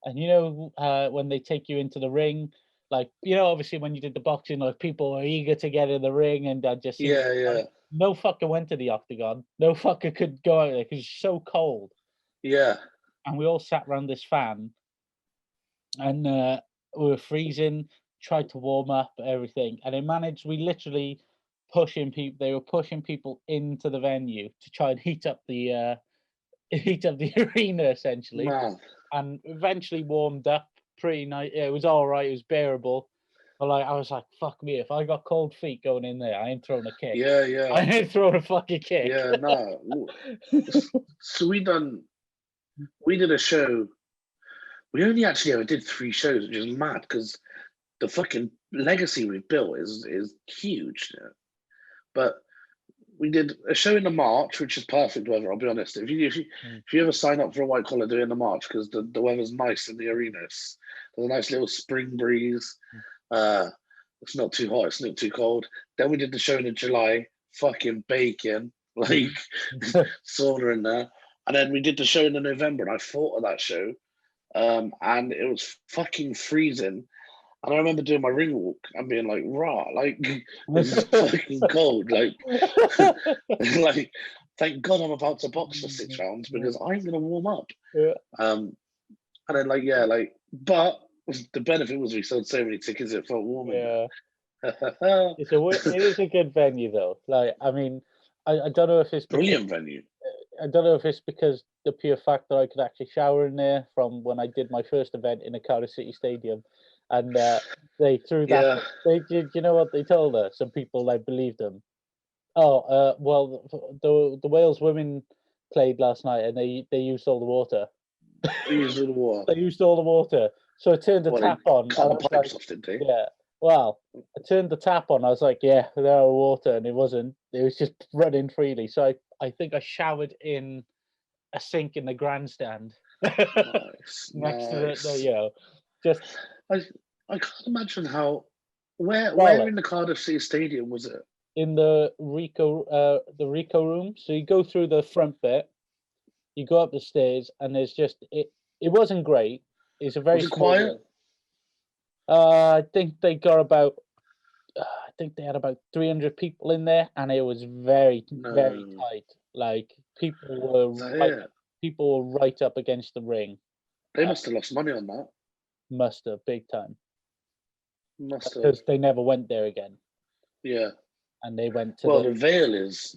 And you know, when they take you into the ring, like, you know, obviously when you did the boxing, like, people are eager to get in the ring, and I just seemed Yeah, yeah, like no fucker went to the octagon. No fucker could go out there because it's so cold. yeah. And we all sat around this fan, and we were freezing. Tried to warm up everything, and we literally pushing people. They were pushing people into the venue to try and heat up the arena, essentially. Man. And eventually warmed up pretty nice. Yeah, it was all right. It was bearable. But like, I was like, fuck me, if I got cold feet going in there, I ain't throwing a kick. Yeah, yeah. I ain't throwing a fucking kick. Yeah, no. So we did a show. We only actually ever did 3 shows, which is mad because the fucking legacy we've built is huge. Yeah. But we did a show in the March, which is perfect weather. I'll be honest. If you ever sign up for a white collar do it in the March, because the weather's nice in the arena. There's a nice little spring breeze. It's not too hot. It's not too cold. Then we did the show in July. Fucking baking, like sauna in there. And then we did the show in November, and I fought at that show. And it was fucking freezing. And I remember doing my ring walk and being like, "Rah, like this is fucking cold." Like, like, thank God I'm about to box for 6 rounds because I'm gonna warm up. Yeah. And then but the benefit was we sold so many tickets it felt warm. Yeah. It is a good venue though. Like, I mean, I don't know if it's brilliant venue. I don't know if it's because the pure fact that I could actually shower in there from when I did my first event in a Cardiff City Stadium, and they threw that. Yeah. They did. You know what they told her? Some people like believed them. Oh, well, the Wales women played last night, and they used all the water. They used all the water. They used all the water. So I turned the tap on. Cut the pipes off, didn't they? Yeah. Well, I turned the tap on. I was like, yeah, there are water, and it wasn't. It was just running freely. So I think I showered in a sink in the grandstand. Nice, Next to nice. just. I can't imagine how. Where in the Cardiff City Stadium was it? In the Rico room. So you go through the front bit, you go up the stairs, and there's just it. It wasn't great. It's a very Was it small quiet? room. I think they got about. I think they had about 300 people in there, and it was very tight. Like people were right up against the ring. They must have lost money on that. Must have, big time. Must have. Because they never went there again. Yeah. And they went to the Vale is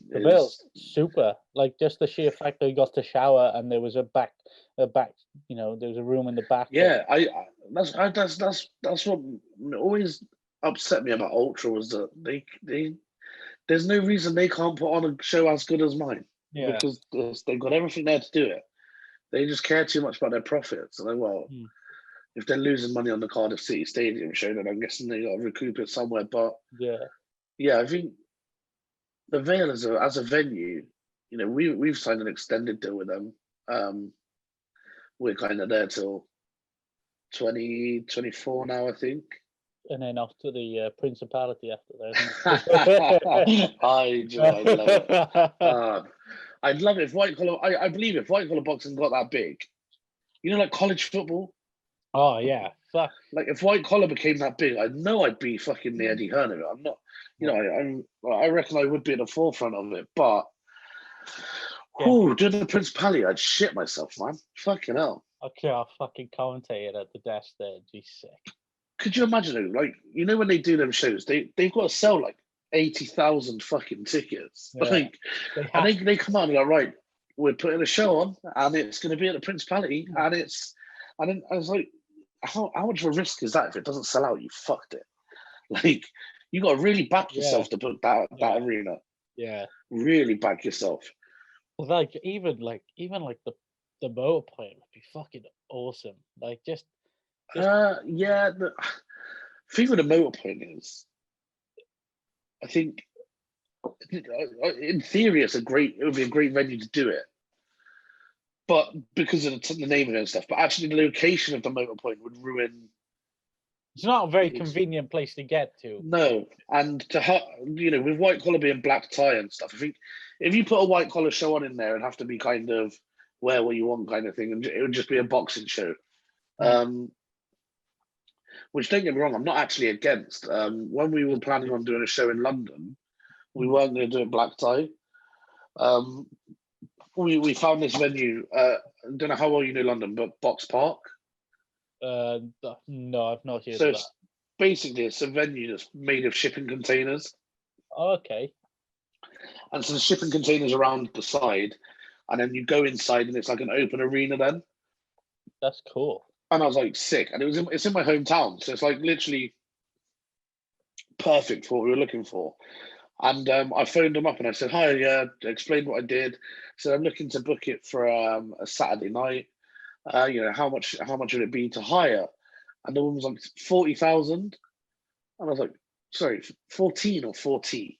super. Like, just the sheer fact that you got to shower and there was a back, there was a room in the back. Yeah, that's what always upset me about Ultra was that they there's no reason they can't put on a show as good as mine. Yeah. Because they've got everything there to do it. They just care too much about their profits. And if they're losing money on the Cardiff City Stadium show, then I'm guessing they got to recoup it somewhere. But yeah, I think the Vale as a venue, we've signed an extended deal with them. We're kind of there till 2024 now, I think. and then off to the Principality after that. I love it. I'd love it if white collar. I believe if white collar boxing got that big, like college football. Oh yeah, fuck. Like if white collar became that big, I know I'd be fucking the Eddie Hearn of it. I'm not, I reckon I would be at the forefront of it. But, doing the Principality, I'd shit myself, man. Fucking hell. Okay, I'll fucking commentate it at the desk there. Gee, sick. Could you imagine it? Like, when they do them shows, they've got to sell like 80,000 fucking tickets. Yeah, Like, and they come out and go, right, we're putting a show on, and it's going to be at the Principality, and then I was like, how much of a risk is that if it doesn't sell out? You fucked it. Like, you got to really back yourself to book that arena. Yeah, really back yourself. Like even the motor point would be fucking awesome. Like just the thing with the motor point is, I think in theory it would be a great venue to do it, but because of the name of it and stuff. But actually, the location of the motor point would ruin. It's not a very convenient place to get to. No, and with white collar being black tie and stuff, I think if you put a white collar show on in there, it'd have to be kind of wear what you want kind of thing, and it would just be a boxing show. Which, don't get me wrong, I'm not actually against. When we were planning on doing a show in London, we weren't going to do it black tie. We found this venue. I don't know how well you know London, but Box Park. No, I've not heard so of that. Basically, it's a venue that's made of shipping containers. Oh, okay. And so the shipping containers around the side, and then you go inside, and it's like an open arena then. That's cool. And I was like, sick. And it's in my hometown, so it's like literally perfect for what we were looking for. And I phoned them up and I said, hi, explained what I did. So I'm looking to book it for a Saturday night. How much would it be to hire? And the woman was like 40,000. And I was like, sorry, 14 or 40?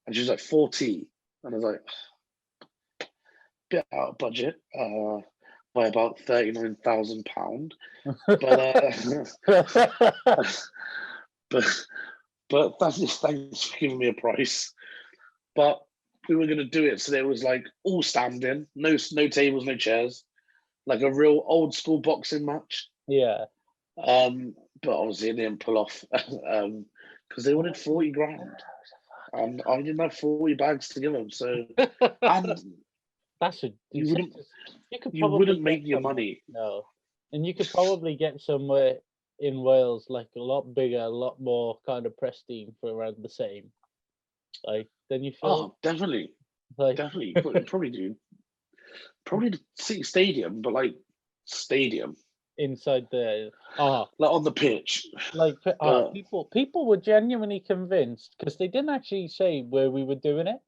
And she was like, 40. And I was like, bit out of budget by about £39,000. But thanks for giving me a price. But we were going to do it, so there was like all standing, no tables, no chairs, like a real old school boxing match. Yeah. But obviously it didn't pull off because they wanted 40 grand, and I didn't have 40 bags to give them. So, and you wouldn't make your money. No, and you could probably get somewhere in Wales like a lot bigger, a lot more kind of pristine for around the same. Like then you feel. Oh, definitely. Like definitely, probably do. Probably the City Stadium, but like stadium inside there. Like on the pitch. Like people were genuinely convinced because they didn't actually say where we were doing it.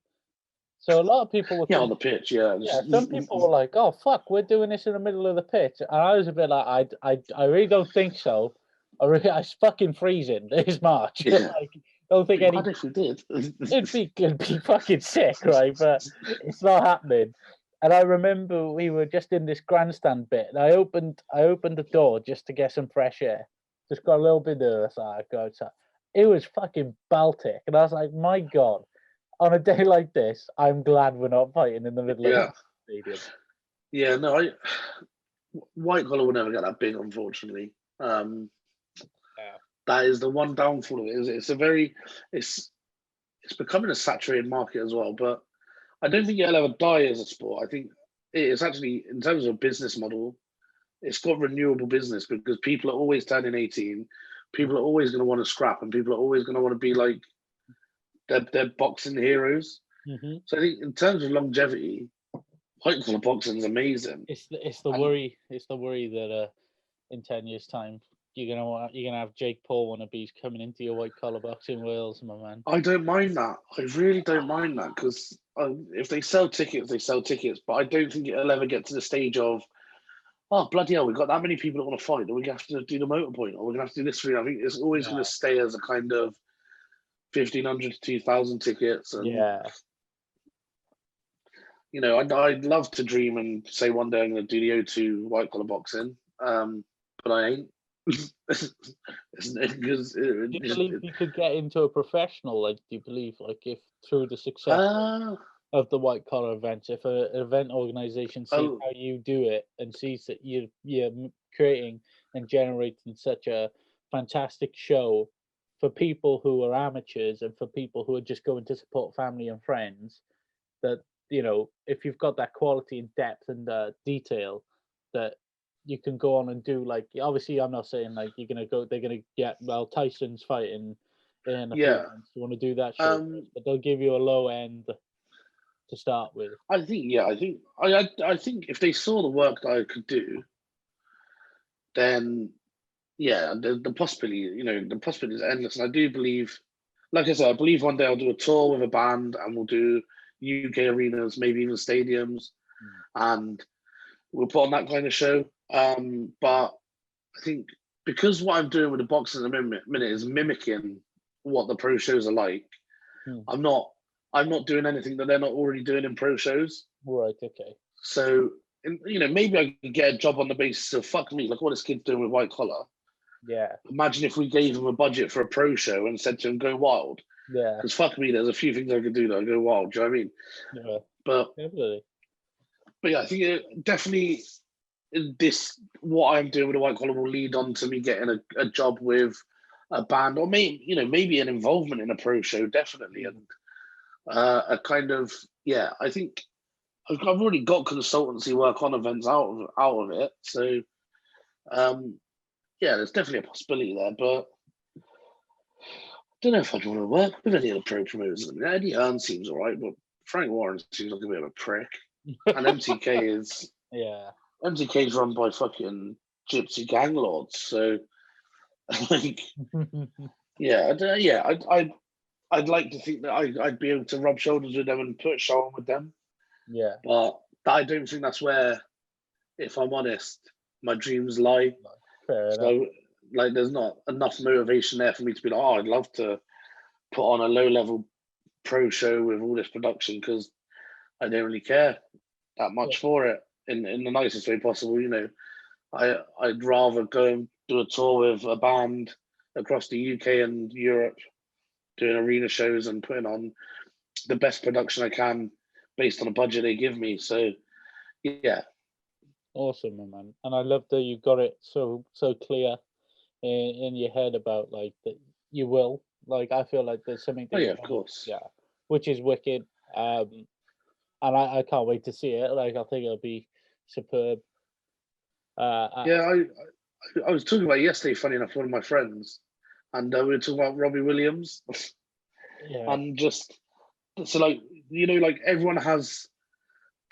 So a lot of people were on the pitch, yeah. Some people were like, "Oh fuck, we're doing this in the middle of the pitch," and I was a bit like, "I really don't think so. It's fucking freezing. It's March. Yeah. Like, don't think any. What if we did? it'd be fucking sick, right? But it's not happening." And I remember we were just in this grandstand bit, and I opened the door just to get some fresh air. Just got a little bit nervous. I go outside. It was fucking Baltic, and I was like, "My God." On a day like this, I'm glad we're not fighting in the middle of the stadium. Yeah, no, white collar will never get that big, unfortunately. That is the one downfall of it. It's becoming a saturated market as well, but I don't think it'll ever die as a sport. I think it's actually, in terms of a business model, it's got renewable business because people are always turning 18. People are always going to want to scrap, and people are always going to want to be like they're boxing heroes. Mm-hmm. So I think in terms of longevity, white collar boxing is amazing. It's the worry that in 10 years' time you're gonna have Jake Paul wannabes coming into your white collar boxing Wales, my man. I don't mind that. I really don't mind that because if they sell tickets, they sell tickets. But I don't think it'll ever get to the stage of, oh bloody hell, we've got that many people that want to fight, that we have to do the motor point, or we're gonna have to do this for you. I think it's always going to stay as a kind of 1,500 to 2,000 tickets. And, I'd love to dream and say one day I'm going to do the O2 white collar boxing, but I ain't. Because Do you believe you could get into a professional? Like, do you believe, like, if through the success of the white collar events, if an event organization sees how you do it and sees that you're creating and generating such a fantastic show for people who are amateurs and for people who are just going to support family and friends, that, if you've got that quality and depth and detail, that you can go on and do, like, obviously I'm not saying like they're gonna get, well, Tyson's fighting in a few months, you want to do that show, but they'll give you a low end to start with. I think I think if they saw the work that I could do, then the possibility, the possibility is endless. And I do believe, like I said, I believe one day I'll do a tour with a band and we'll do UK arenas, maybe even stadiums, and we'll put on that kind of show. But I think because what I'm doing with the boxing at the minute is mimicking what the pro shows are like, I'm not doing anything that they're not already doing in pro shows. Right. Okay. So, maybe I can get a job on the basis of, fuck me, like what this kid's doing with white collar. Yeah. Imagine if we gave him a budget for a pro show and said to him, go wild. Yeah. Because fuck me, there's a few things I could do that I go wild. Do you know what I mean? Yeah. But definitely. But yeah, I think definitely what I'm doing with the white collar will lead on to me getting a job with a band, or maybe an involvement in a pro show, definitely, and a kind of I think I've already got consultancy work on events out of it, so there's definitely a possibility there, but I don't know if I'd want to work with any of the pro promoters. I mean, Eddie Hearn seems all right, but Frank Warren seems like a bit of a prick, and MTK is MTK is run by fucking gypsy gang lords, so like I'd like to think that I'd be able to rub shoulders with them and put a show on with them. Yeah. But I don't think that's where, if I'm honest, my dreams lie. Fair enough. So like there's not enough motivation there for me to be like, oh, I'd love to put on a low level pro show with all this production, because I don't really care that much for it in the nicest way possible. I'd rather go and do a tour with a band across the UK and Europe, doing arena shows and putting on the best production I can based on the budget they give me. So yeah. Awesome, man. And I love that you got it so clear in your head about like that you will. Like I feel like there's something that Of course. Yeah. Which is wicked. And I can't wait to see it. Like I think it'll be superb. I was talking about yesterday, funny enough, one of my friends, and we were talking about Robbie Williams. And just so like like everyone has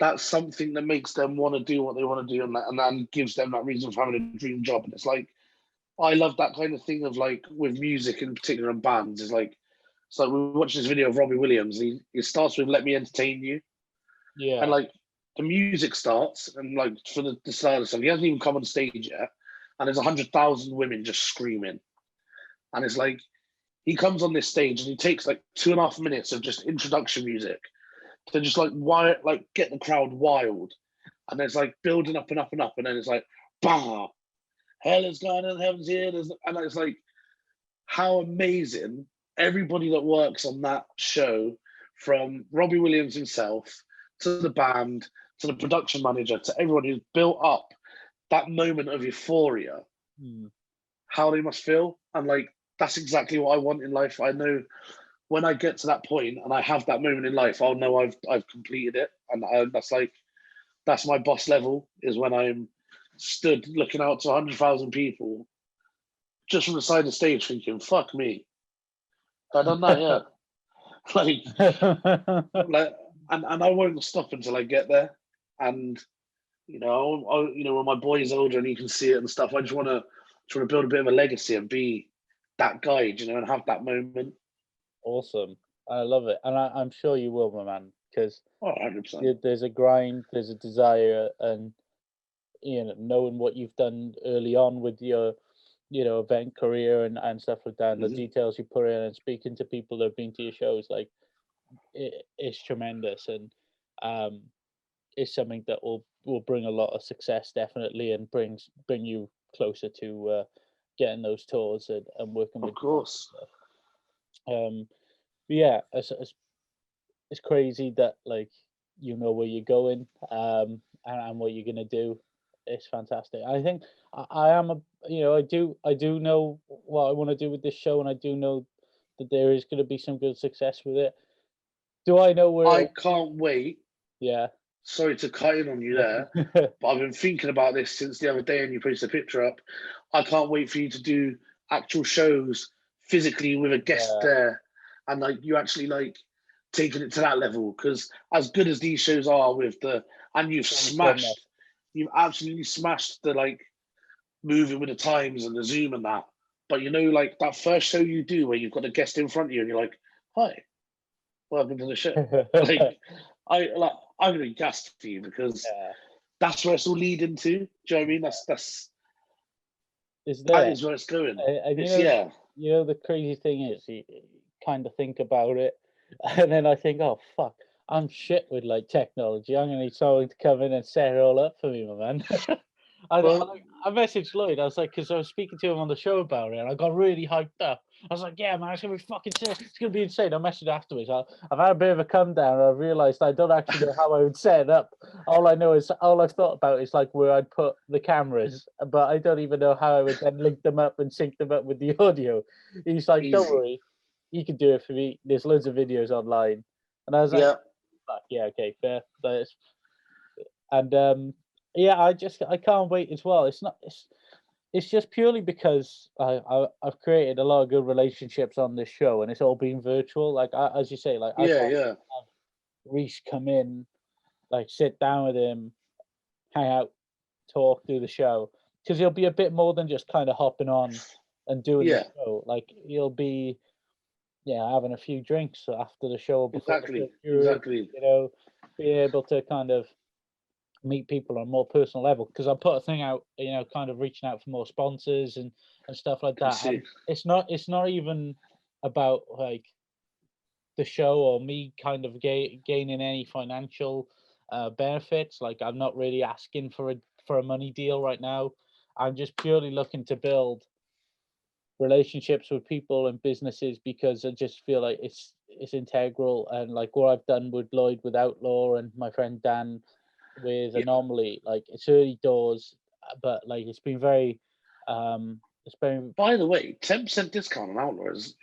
that something that makes them want to do what they want to do, and that gives them that reason for having a dream job. And it's like I love that kind of thing of like with music in particular and bands. It's like we watched this video of Robbie Williams. He starts with "Let Me Entertain You," and like the music starts, and like for the start of the song, he hasn't even come on stage yet, and there's 100,000 women just screaming, and it's like he comes on this stage and he takes like 2.5 minutes of just introduction music to just like get the crowd wild, and it's like building up and up and up, and then it's like, bah, hell is going on, heaven's here, and it's like how amazing everybody that works on that show, from Robbie Williams himself to the band to the production manager to everyone who's built up that moment of euphoria, how they must feel. And like that's exactly what I want in life. I know when I get to that point and I have that moment in life, I'll know I've completed it, and that's my boss level, is when I'm stood looking out to 100,000 people just from the side of the stage thinking, fuck me, I've done that yet. And I won't stop until I get there. And when my boy's older and he can see it and stuff, I just want to build a bit of a legacy and be that guy, and have that moment. Awesome. I love it. And I'm sure you will, my man, because 100%. There's a grind, there's a desire, and knowing what you've done early on with your event career and stuff like that, and the details you put in, and speaking to people that have been to your shows, like it's tremendous, and it's something that will bring a lot of success, definitely, and bring you closer to getting those tours and working Of with course. but yeah, it's crazy that like you know where you're going and what you're gonna do. It's fantastic. I think I am a I do know what I want to do with this show, and I do know that there is going to be some good success with it. Do I know where? I can't wait. Yeah. Sorry to cut in on you there, but I've been thinking about this since the other day, and you posted a picture up. I can't wait for you to do actual shows physically with a guest there, and like you actually like taking it to that level. Because as good as these shows are with and you've absolutely smashed the like moving with the times and the Zoom and that. But you know, like that first show you do where you've got a guest in front of you, and you're like, "Hi, welcome to the show." Like, I'm gonna be gassed for you because that's where it's all leading to. Do you know what I mean? That is where it's going. You know, the crazy thing is, you kind of think about it, and then I think, oh fuck, I'm shit with like technology. I'm gonna need someone to come in and set it all up for me, my man. I messaged Lloyd. I was like, because I was speaking to him on the show about it, and I got really hyped up. I was like, yeah, man, it's gonna be fucking sick. It's gonna be insane. I messaged afterwards. I've had a bit of a come down, and I realised I don't actually know how I would set it up. All I've thought about is like where I'd put the cameras, but I don't even know how I would then link them up and sync them up with the audio. He's like, don't worry, you can do it for me. There's loads of videos online, and I was like, fuck yeah, okay, fair. And yeah, I can't wait as well. It's just purely because I've created a lot of good relationships on this show, and it's all been virtual. Like as you say, like I have Reese come in, like sit down with him, hang out, talk, do the show, because he'll be a bit more than just kind of hopping on and doing the show. Like he'll be, having a few drinks after the show, before exactly. You know, be able to kind of meet people on a more personal level, because I put a thing out, kind of reaching out for more sponsors and stuff like that. And it's not even about like the show or me kind of gaining any financial benefits. Like I'm not really asking for a money deal right now. I'm just purely looking to build relationships with people and businesses, because I just feel like it's integral. And like what I've done with Lloyd, with Outlaw, and my friend Dan with Anomaly, like it's early doors, but like it's been very it's been. By the way, 10% discount on Outlaw is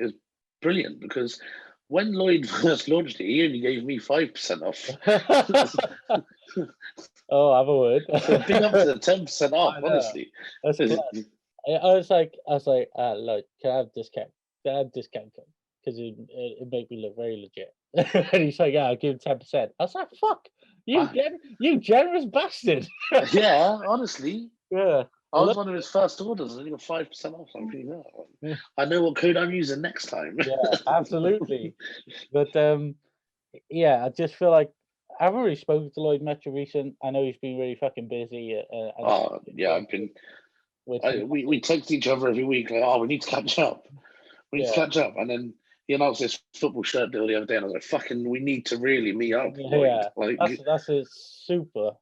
brilliant, because when Lloyd first launched it, he only gave me 5% off. Oh, have a word. So big up to the 10% off, honestly. That's class. I was like, look, can I have discount? Can I have discount code? Because it made me look very legit. And he's like, yeah, I'll give him 10%. I was like, fuck, you generous bastard. Yeah, honestly. Yeah. I was one of his first orders, and he got 5% off. I'm thinking, I know what code I'm using next time. Yeah, absolutely. But yeah, I just feel like I haven't really spoken to Lloyd much recent. I know he's been really fucking busy. I've been. We text each other every week, like, we need to catch up. We need to catch up, and then he announced this football shirt deal the other day, and I was like, "Fucking, we need to really meet up." Yeah, like, that's a super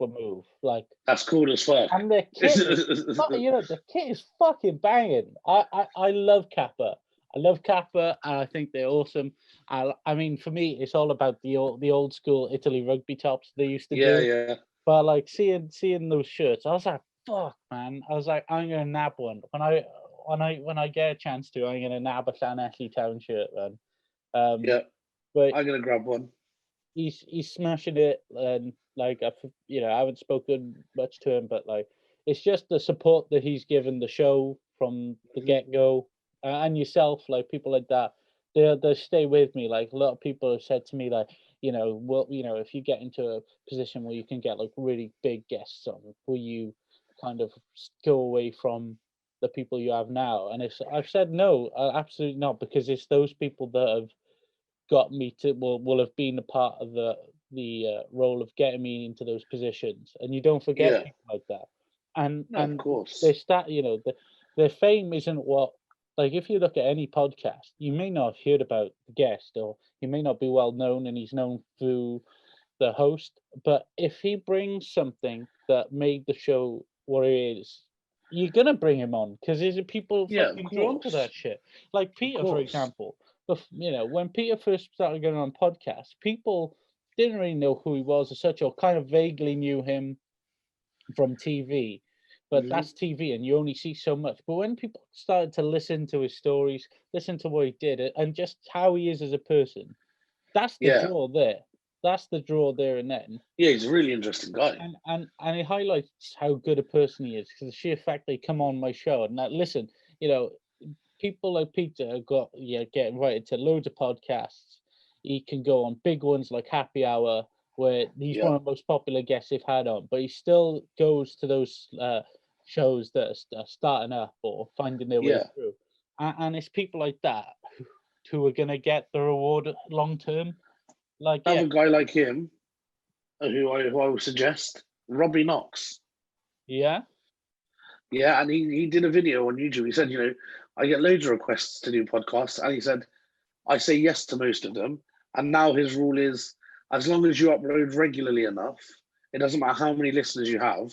move. Like, that's cool as fuck. And the kit, the kit is fucking banging. I love Kappa. I love Kappa, and I think they're awesome. I mean, for me, it's all about the old school Italy rugby tops they used to do. Yeah. But like seeing those shirts, I was like, fuck, man. I was like, I'm gonna nab one when I get a chance to. I'm gonna nab a San Ashley Town shirt, man. But I'm gonna grab one. He's smashing it, and like I haven't spoken much to him, but like it's just the support that he's given the show from the get go, and yourself, like people like that, they stay with me. Like a lot of people have said to me, like, if you get into a position where you can get like really big guests on, will you kind of go away from the people you have now? And I've said no, absolutely not, because it's those people that have got me to will have been a part of the role of getting me into those positions, and you don't forget people like that. And of course, their fame isn't what, like, if you look at any podcast, you may not have heard about the guest, or he may not be well known and he's known through the host, but if he brings something that made the show what it is, you're gonna bring him on because there's people Yeah, of fucking drawn to course. that shit. Like Peter, for course. example. When Peter first started going on podcasts, people didn't really know who he was as such, or kind of vaguely knew him from TV. But Mhm. that's TV, and you only see so much. But when people started to listen to his stories, listen to what he did, and just how he is as a person, that's the Yeah. draw there. That's the draw there and then. Yeah, he's a really interesting guy. And it highlights how good a person he is because the sheer fact they come on my show and that listen, people like Peter get invited to loads of podcasts. He can go on big ones like Happy Hour, where he's Yeah. one of the most popular guests they've had on, but he still goes to those shows that are starting up or finding their way Yeah. through. And it's people like that who are going to get the reward long term. Like, Have a guy like him, who I would suggest, Robbie Knox. yeah. Yeah, and he did a video on YouTube. He said, I get loads of requests to do podcasts, and he said, I say yes to most of them. And now his rule is, as long as you upload regularly enough, it doesn't matter how many listeners you have,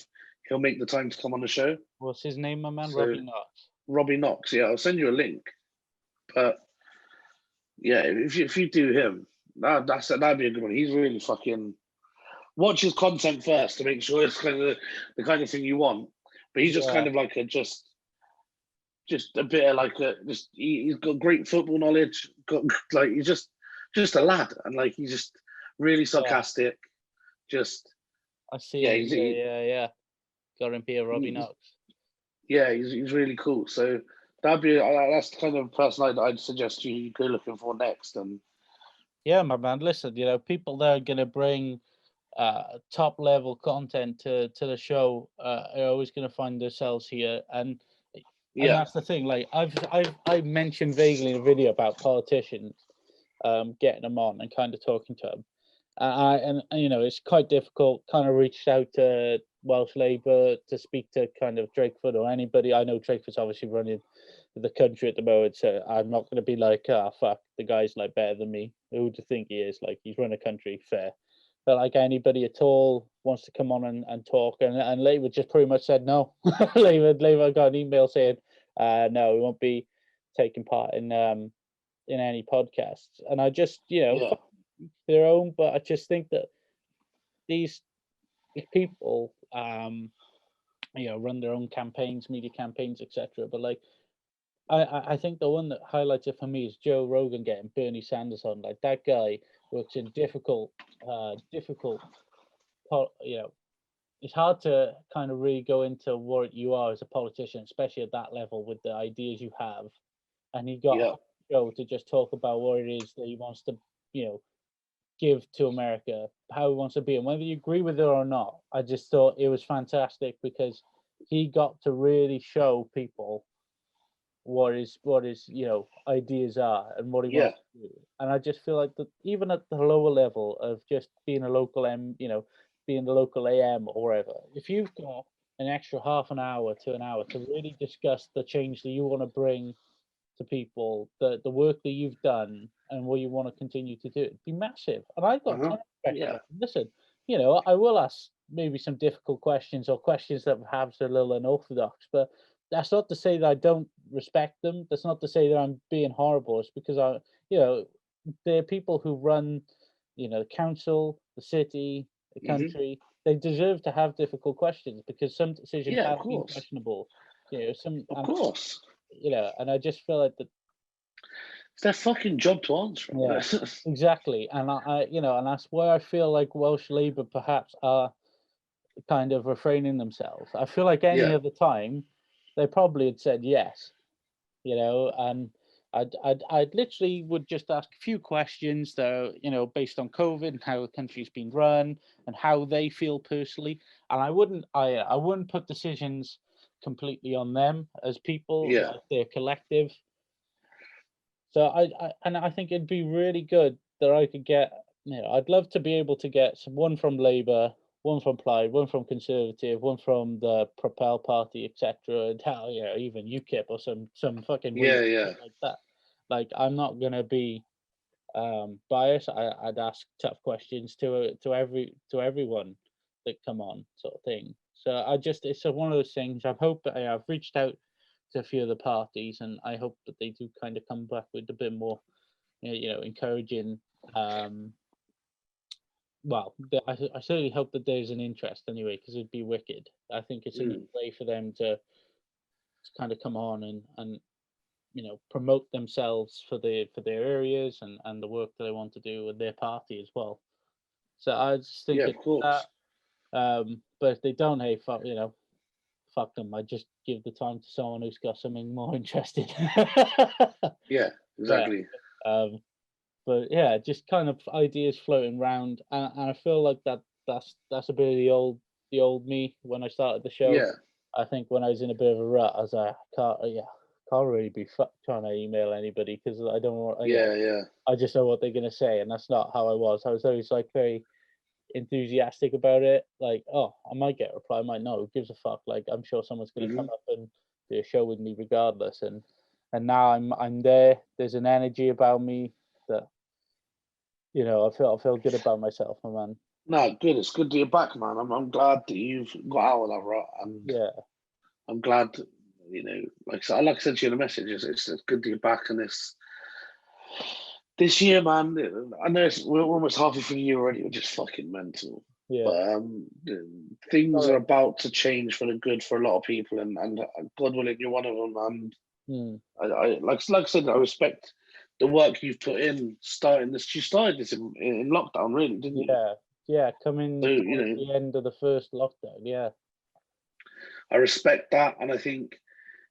he'll make the time to come on the show. What's his name, my man? So, Robbie Knox. Robbie Knox, yeah, I'll send you a link. But yeah, if you do him, that'd be a good one. He's really fucking watch his content first to make sure it's kind of the kind of thing you want. But he's just kind of like just a bit of like he's got great football knowledge. Got like he's just a lad, and like he's just really sarcastic. Just I see. Yeah, Yeah. Got him here, Robbie Knox. Yeah, he's really cool. So that's the kind of person I'd suggest you go looking for next. And yeah, my man. Listen, people that are gonna bring top level content to the show are always gonna find themselves here, and that's the thing. Like I mentioned vaguely in a video about politicians, getting them on and kind of talking to them. And it's quite difficult. Kind of reached out to Welsh Labour to speak to kind of Drakeford or anybody. I know Drakeford's obviously running the country at the moment, so I'm not going to be like, fuck, the guy's like better than me. Who do you think he is? Like, he's run a country fair. But like anybody at all wants to come on and talk, and Labour just pretty much said no. Labour got an email saying, no, we won't be taking part in any podcasts. And I just, their own, but I just think that these people run their own campaigns, media campaigns, etc. But like I think the one that highlights it for me is Joe Rogan getting Bernie Sanders on. Like, that guy works in difficult it's hard to kind of really go into what you are as a politician, especially at that level with the ideas you have. And he got Joe to just talk about what it is that he wants to give to America, how he wants to be, and whether you agree with it or not. I just thought it was fantastic because he got to really show people what his ideas are and what he wants to do. And I just feel like that even at the lower level of just being a local being the local AM or whatever, if you've got an extra half an hour to an hour to really discuss the change that you want to bring to people, the work that you've done and what you want to continue to do, it'd be massive. And I got ton of respect for it. Listen, I will ask maybe some difficult questions or questions that perhaps are a little unorthodox, but that's not to say that I don't respect them. That's not to say that I'm being horrible. It's because they're people who run, the council, the city, the country. They deserve to have difficult questions because some decisions have been questionable. Of course. And I just feel like that it's their fucking job to answer. Yeah, exactly. And and that's why I feel like Welsh Labour perhaps are kind of refraining themselves. I feel like any other time they probably had said yes, and I'd literally would just ask a few questions that are, based on COVID and how the country's been run and how they feel personally. And I wouldn't put decisions completely on them as people, like they're collective. So I think it'd be really good that I could get, I'd love to be able to get one from Labour, one from Plaid, one from Conservative, one from the Propel Party, etc. And hell, even UKIP or some fucking weird like that. Like, I'm not gonna be biased. I'd ask tough questions to everyone that come on, sort of thing. So it's one of those things. I've reached out to a few of the parties, and I hope that they do kind of come back with a bit more, encouraging. Well, I certainly hope that there's an interest anyway, because it'd be wicked. I think it's a good way for them to kind of come on and promote themselves for their areas and the work that they want to do with their party as well. So I just think of course. But if they don't, hey, fuck them. I just give the time to someone who's got something more interested. Yeah, exactly. But yeah, just kind of ideas floating around, and I feel like that's a bit of the old me when I started the show. Yeah. I think when I was in a bit of a rut, I was like, can't really be trying to email anybody because I don't want. Yeah. I just know what they're gonna say, and that's not how I was. I was always like very enthusiastic about it. Like, oh, I might get a reply, I might not. Who gives a fuck? Like, I'm sure someone's gonna come up and do a show with me regardless. And now I'm there. There's an energy about me that I feel good about myself, my man. No, good. It's good to be back, man. I'm glad that you've got out of that rut, and yeah, I'm glad. Like I said to you in the message, it's good to be back, and this year, man. I know we're almost halfway through the year already, which is fucking mental. yeah. But things are about to change for the good for a lot of people, and God willing, you're one of them. And I like I said, I respect the work you've put in starting this. You started this in lockdown, really, didn't you? Yeah. Coming to the end of the first lockdown, yeah. I respect that, and I think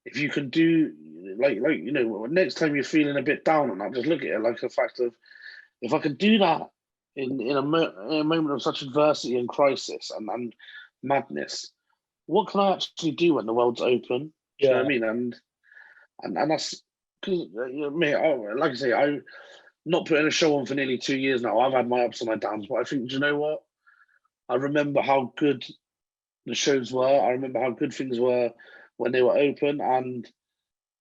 if you can do like next time you're feeling a bit down on that, just look at it like the fact of if I can do that in a moment of such adversity and crisis and madness, what can I actually do when the world's open? Do you know what I mean? And that's because like I say, I'm not putting a show on for nearly 2 years now. I've had my ups and my downs, but I think, do you know what? I remember how good the shows were. I remember how good things were when they were open, and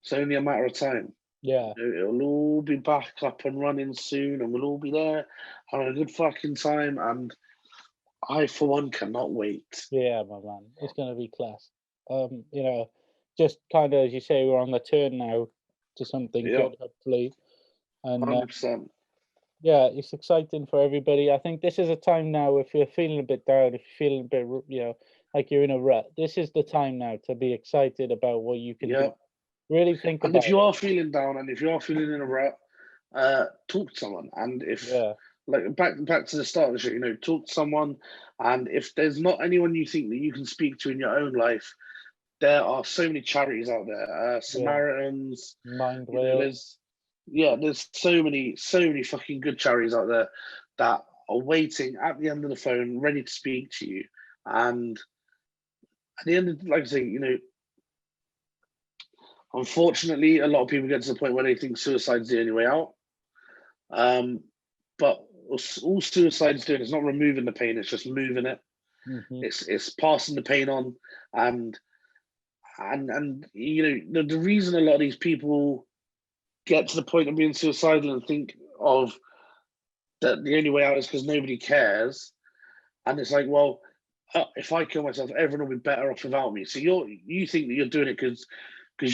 it's only a matter of time. Yeah, it'll all be back up and running soon, and we'll all be there having a good fucking time. And I, for one, cannot wait. Yeah, my man, it's gonna be class. Just kind of as you say, we're on the turn now to something good, hopefully. And 100%. Yeah, it's exciting for everybody. I think this is a time now, if you're feeling a bit down, if you're feeling a bit, like you're in a rut, this is the time now to be excited about what you can do. Really think about it. And if you are feeling down and if you are feeling in a rut, talk to someone. And if, like, back to the start of the show, talk to someone. And if there's not anyone you think that you can speak to in your own life, there are so many charities out there. Samaritans. Mind there's so many fucking good charities out there that are waiting at the end of the phone, ready to speak to you. And at the end of, like I say, unfortunately, a lot of people get to the point where they think suicide's the only way out. But all suicide's doing is not removing the pain; it's just moving it. It's passing the pain on, and the reason a lot of these people get to the point of being suicidal and think of that the only way out is because nobody cares, and it's like, well, if I kill myself, everyone will be better off without me. So you think that you're doing it because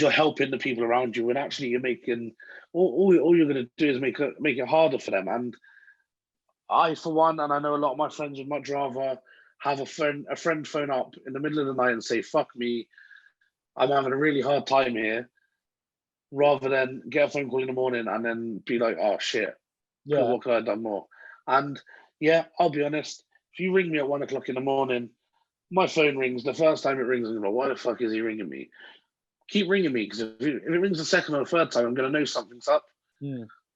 you're helping the people around you, when actually you're making all you're going to do is make it harder for them. And I, for one, and I know a lot of my friends would much rather have a friend phone up in the middle of the night and say, "Fuck me, I'm having a really hard time here," rather than get a phone call in the morning and then be like, "Oh shit, what could I have done more?" And I'll be honest, if you ring me at 1 o'clock in the morning, my phone rings. The first time it rings, I'm like, "Why the fuck is he ringing me?" Keep ringing me, because if it rings the second or the third time, I'm going to know something's up.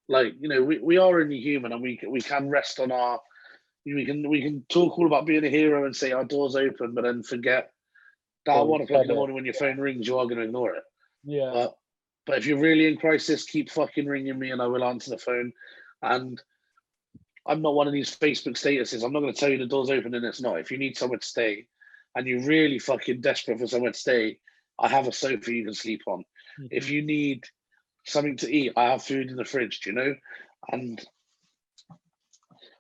Like, we are only human, and we can rest on our. We can talk all about being a hero and say our door's open, but then forget that at 1 o'clock in the morning when your phone rings, you are going to ignore it. Yeah. But if you're really in crisis, keep fucking ringing me, and I will answer the phone. And I'm not one of these Facebook statuses. I'm not going to tell you the door's open and it's not. If you need somewhere to stay, and you're really fucking desperate for somewhere to stay, I have a sofa you can sleep on. If you need something to eat, I have food in the fridge, and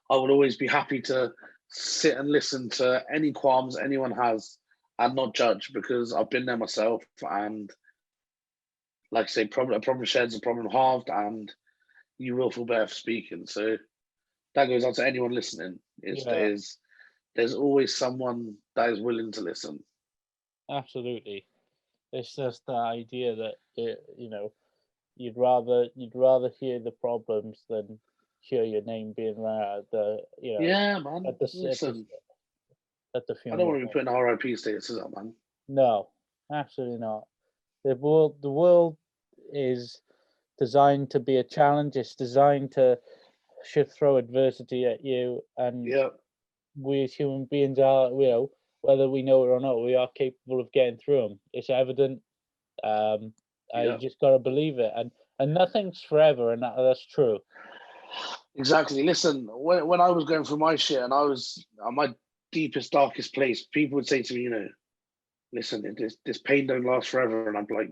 I would always be happy to sit and listen to any qualms anyone has and not judge, because I've been there myself. And like I say, a problem shared is a problem halved, and you will feel better for speaking. So that goes out to anyone listening. Yeah. There's always someone that is willing to listen. Absolutely. It's just the idea that you'd rather hear the problems than hear your name being there at the Yeah, man. at the Listen, at the I don't funeral. want to be putting RIP statuses up, man. No, absolutely not. The world is designed to be a challenge. It's designed to should throw adversity at you, and Yeah, we as human beings are, whether we know it or not, we are capable of getting through them. It's evident. I yeah. just gotta believe it, and nothing's forever, and that's true. Exactly. Listen, when I was going through my shit and I was at my deepest, darkest place, people would say to me, listen, this pain don't last forever. And I'm like,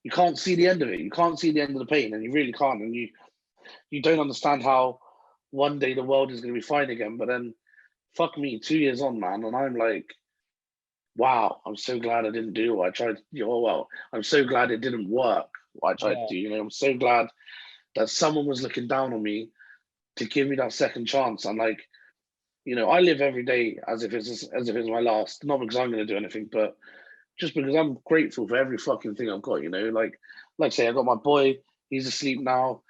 you can't see the end of it. You can't see the end of the pain, and you really can't. And you don't understand how one day the world is going to be fine again. But then, fuck me, 2 years on, man, and I'm like, wow, I'm so glad I didn't do what I tried. Well, I'm so glad it didn't work. What I tried Yeah, to do. I'm so glad that someone was looking down on me to give me that second chance. And like, I live every day as if it's my last. Not because I'm going to do anything, but just because I'm grateful for every fucking thing I've got. Like I say, I got my boy. He's asleep now.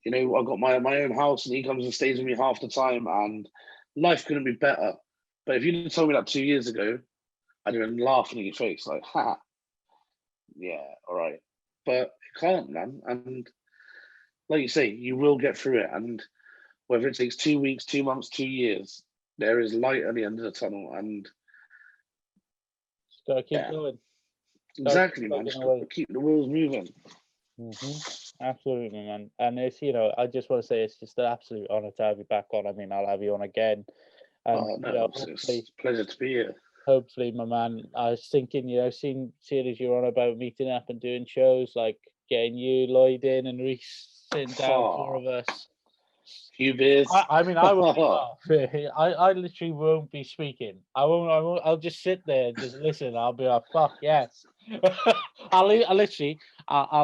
I've got my own house, and he comes and stays with me half the time. And life couldn't be better. But if you'd told me that 2 years ago, I'd have been laughing in your face, like, ha, yeah, all right. But it can't, man. And like you say, you will get through it. And whether it takes 2 weeks, 2 months, 2 years, there is light at the end of the tunnel. And just gotta keep yeah, going. exactly, man. Plugging Just away. gotta keep the wheels moving. Absolutely, man. And it's I just want to say it's just an absolute honor to have you back on. I mean, I'll have you on again, and Oh no, it's hopefully, a pleasure to be here. my man. I was thinking, seeing as you're on about meeting up and doing shows, like getting you, Lloyd in, and Reese sitting down, four of us. Few beers. I mean, I won't laugh. I literally won't be speaking. I won't. I'll just sit there and just listen. I'll be like, fuck yes. I'll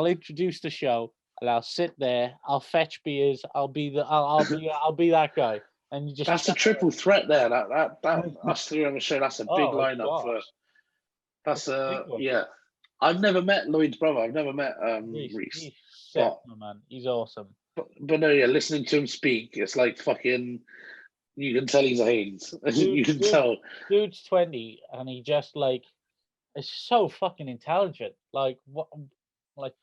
introduce the show, and I'll sit there. I'll fetch beers. I'll be that guy. And you just That's a triple threat there. That us three on the show. That's a big lineup for. That's yeah. I've never met Lloyd's brother. I've never met Reese. He's set, man. He's awesome. But no, yeah, listening to him speak, it's like fucking. You can tell he's a Haynes. You can tell. Dude's 20, and he just is so fucking intelligent. Like what? Like,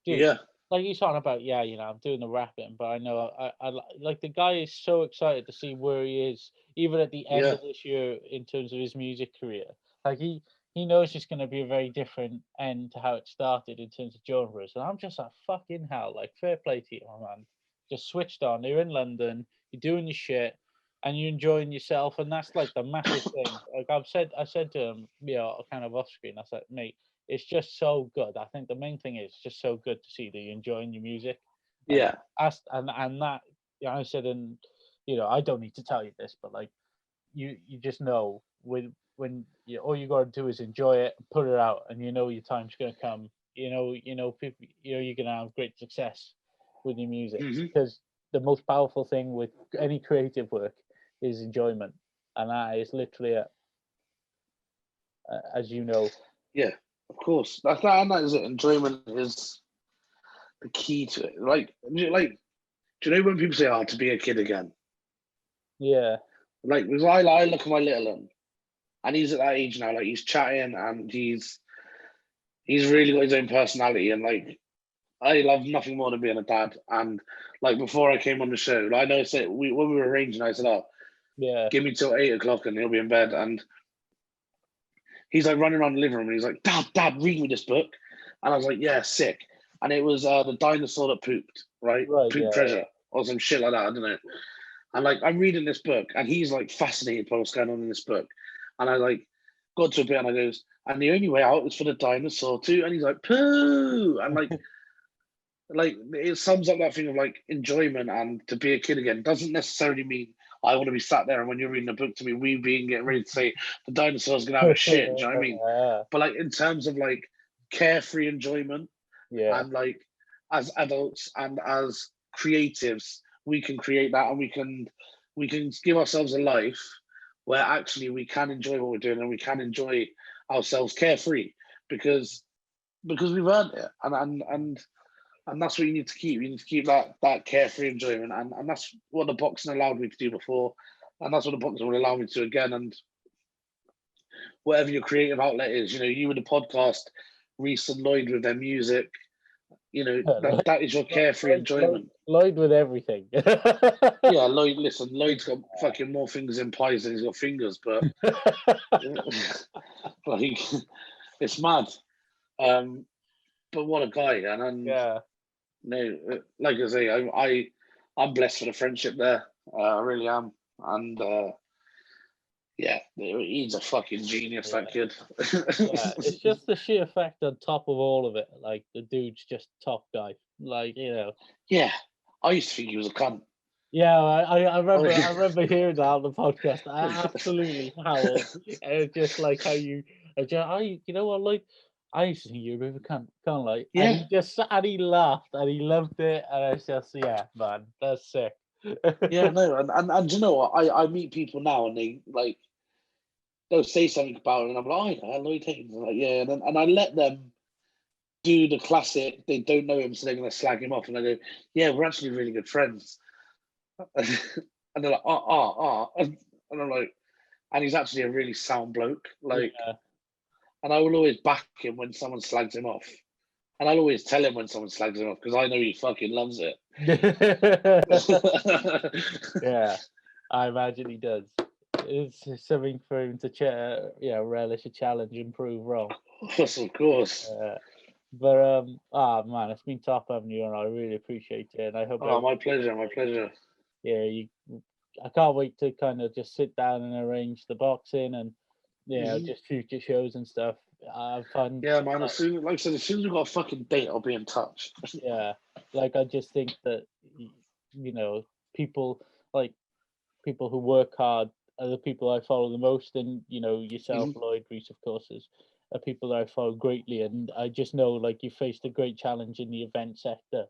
dude. Yeah. Like he's talking about, I'm doing the rapping, but I know I like the guy is so excited to see where he is, even at the end of this year in terms of his music career. Like he knows it's going to be a very different end to how it started in terms of genres, and I'm just like fucking hell. Like fair play to you, man. Just switched on. You're in London. You're doing your shit, and you're enjoying yourself, and that's like the massive thing. Like I said to him, kind of off screen. I said, mate, it's just so good. I think the main thing is just so good to see that you're enjoying your music. Yeah. And that, I said, and I don't need to tell you this, but like, you just know when all you got to do is enjoy it, put it out, and your time's gonna come. People, you're gonna have great success with your music, because the most powerful thing with any creative work is enjoyment, and that is literally it. As you know. Yeah. Of course, that is it. Enjoyment is the key to it. Do you know when people say, "Oh, to be a kid again"? Yeah. Like, because I look at my little one, and he's at that age now. Like, he's chatting, and he's really got his own personality, and like, I love nothing more than being a dad. And like before I came on the show, I know when we were arranging, I said, "Oh, yeah, give me till 8 o'clock, and he'll be in bed." And he's like running around the living room, and he's like, Dad, read me this book. And I was like, yeah, sick. And it was the dinosaur that pooped, right? Poop treasure or some shit like that. I don't know. And like, I'm reading this book, and he's like fascinated by what's going on in this book. And I like got to a bit, and I goes, and the only way out is for the dinosaur too. And he's like, poo. And like, like it sums up that thing of like enjoyment and to be a kid again. Doesn't necessarily mean I want to be sat there, and when you're reading a book to me, we being getting ready to say the dinosaur's gonna have a shit. Do you know what I mean? But like in terms of like carefree enjoyment, Yeah. and like as adults and as creatives, we can create that, and we can give ourselves a life where actually we can enjoy what we're doing, and we can enjoy ourselves carefree because we've earned it, and that's what you need to keep. You need to keep that carefree enjoyment, and that's what the boxing allowed me to do before, and that's what the boxing will allow me to do again. And whatever your creative outlet is, you with the podcast, Reese and Lloyd with their music, that is your carefree enjoyment. Lloyd with everything. Yeah, Lloyd. Listen, Lloyd's got fucking more fingers in pies than he's got fingers, but like it's mad. But what a guy, and Yeah. no, like I say, I'm blessed for the friendship there. I really am, and yeah, he's a fucking genius, that kid. Yeah, it's just the sheer fact on top of all of it, like the dude's just top guy. Like, Yeah, I used to think he was a cunt. Yeah, I remember hearing that on the podcast. I absolutely howled. It's just like how you what, like I used to think you were a bit of a cunt, can't like. Yeah. And he laughed and he loved it, and it's just man, that's sick. Yeah, no, and you know what? I meet people now, and they'll say something about it, and I'm like, oh, yeah, Lloyd Haynes. Like, yeah, and I let them do the classic. They don't know him, so they're gonna slag him off, and I go, yeah, we're actually really good friends. And they're like, and I'm like, and he's actually a really sound bloke, like, and I will always back him when someone slags him off, and I'll always tell him when someone slags him off because I know he fucking loves it. Yeah, I imagine he does. It's something for him to relish a challenge and prove wrong. Of course. But man, it's been top having you on. I really appreciate it, and I hope. Oh, my pleasure, my pleasure. Yeah, I can't wait to kind of just sit down and arrange the boxing and just future shows and stuff. I've fun. Yeah, man. As soon as we've got a fucking date, I'll be in touch. Yeah, like I just think that people who work hard are the people I follow the most, and yourself, Lloyd, Reese, of course, are people that I follow greatly, and I just know like you faced a great challenge in the event sector,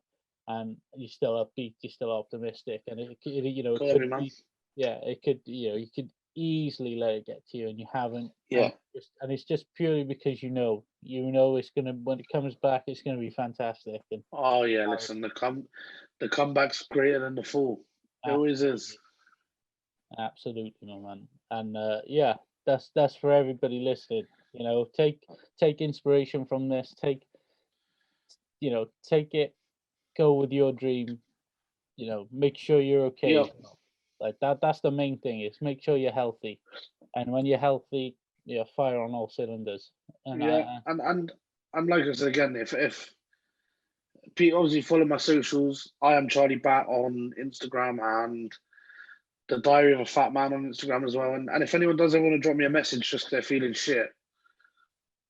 and you're still upbeat, you're still optimistic, and it could be, it could you could easily let it get to you, and you haven't. Yeah. And it's just purely because it's gonna, when it comes back, it's gonna be fantastic. And oh yeah, listen, the comeback's greater than the fall. It always is. Absolutely, my man. And that's for everybody listening. Take inspiration from this. Take it. Go with your dream. Make sure you're okay. Yep. Like that. That's the main thing. Is make sure you're healthy. And when you're healthy, fire on all cylinders. And and like I said again, if people obviously follow my socials, I am Charlie Batt on Instagram and the Diary of a Fat Man on Instagram as well. And if anyone does ever want to drop me a message just 'cause they're feeling shit,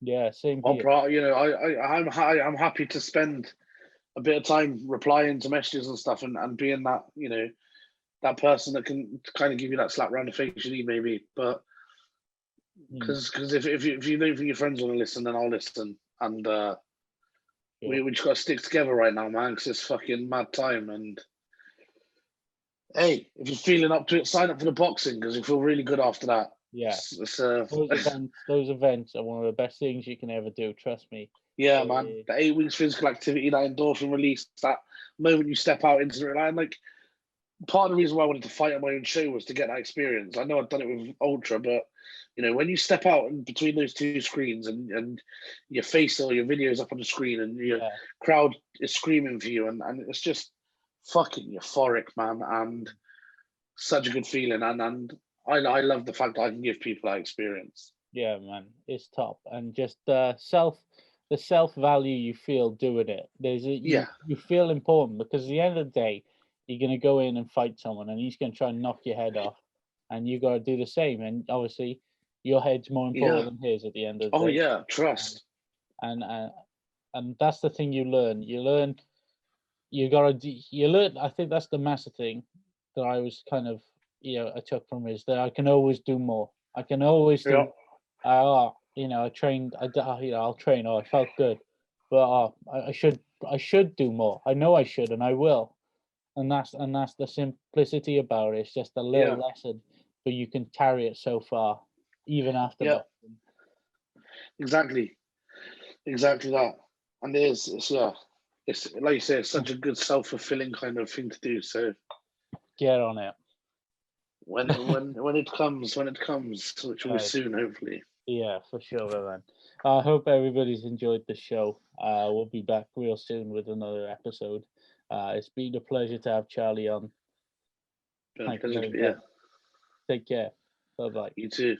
yeah, same here. I'm happy to spend a bit of time replying to messages and stuff, and being that that person that can kind of give you that slap round the face you need, maybe. But because if you don't think your friends want to listen, then I'll listen. And we just got to stick together right now, man, because it's fucking mad time. And hey, if you're feeling up to it, sign up for the boxing because you feel really good after that. Yeah, those events are one of the best things you can ever do. Trust me. Yeah, man. The 8 weeks physical activity, that endorphin release, that moment you step out into the line, like part of the reason why I wanted to fight on my own show was to get that experience. I know I've done it with Ultra, but when you step out in between those two screens and your face or your video's up on the screen and your crowd is screaming for you, and it's just fucking euphoric, man, and such a good feeling. And I love the fact that I can give people that experience. Yeah, man, it's top. And just the self value you feel doing it. You feel important because at the end of the day, you're going to go in and fight someone and he's going to try and knock your head off, and you got to do the same. And obviously your head's more important than his at the end of the day. Oh yeah, trust. And that's the thing you learn. You learn. I think that's the massive thing that I was kind of I took from is that I can always do more. I can always do. I trained. I'll train. Oh, I felt good, but I should do more. I know I should, and I will. And that's the simplicity about it. It's just a little lesson, but you can carry it so far, even after boxing. Exactly that. And it's like you say, it's such a good self-fulfilling kind of thing to do. So get on it when it comes, which will be soon, hopefully. Yeah, for sure, man. I hope everybody's enjoyed the show. We'll be back real soon with another episode. It's been a pleasure to have Charlie on. Thank you very much. Take care. Bye bye. You too.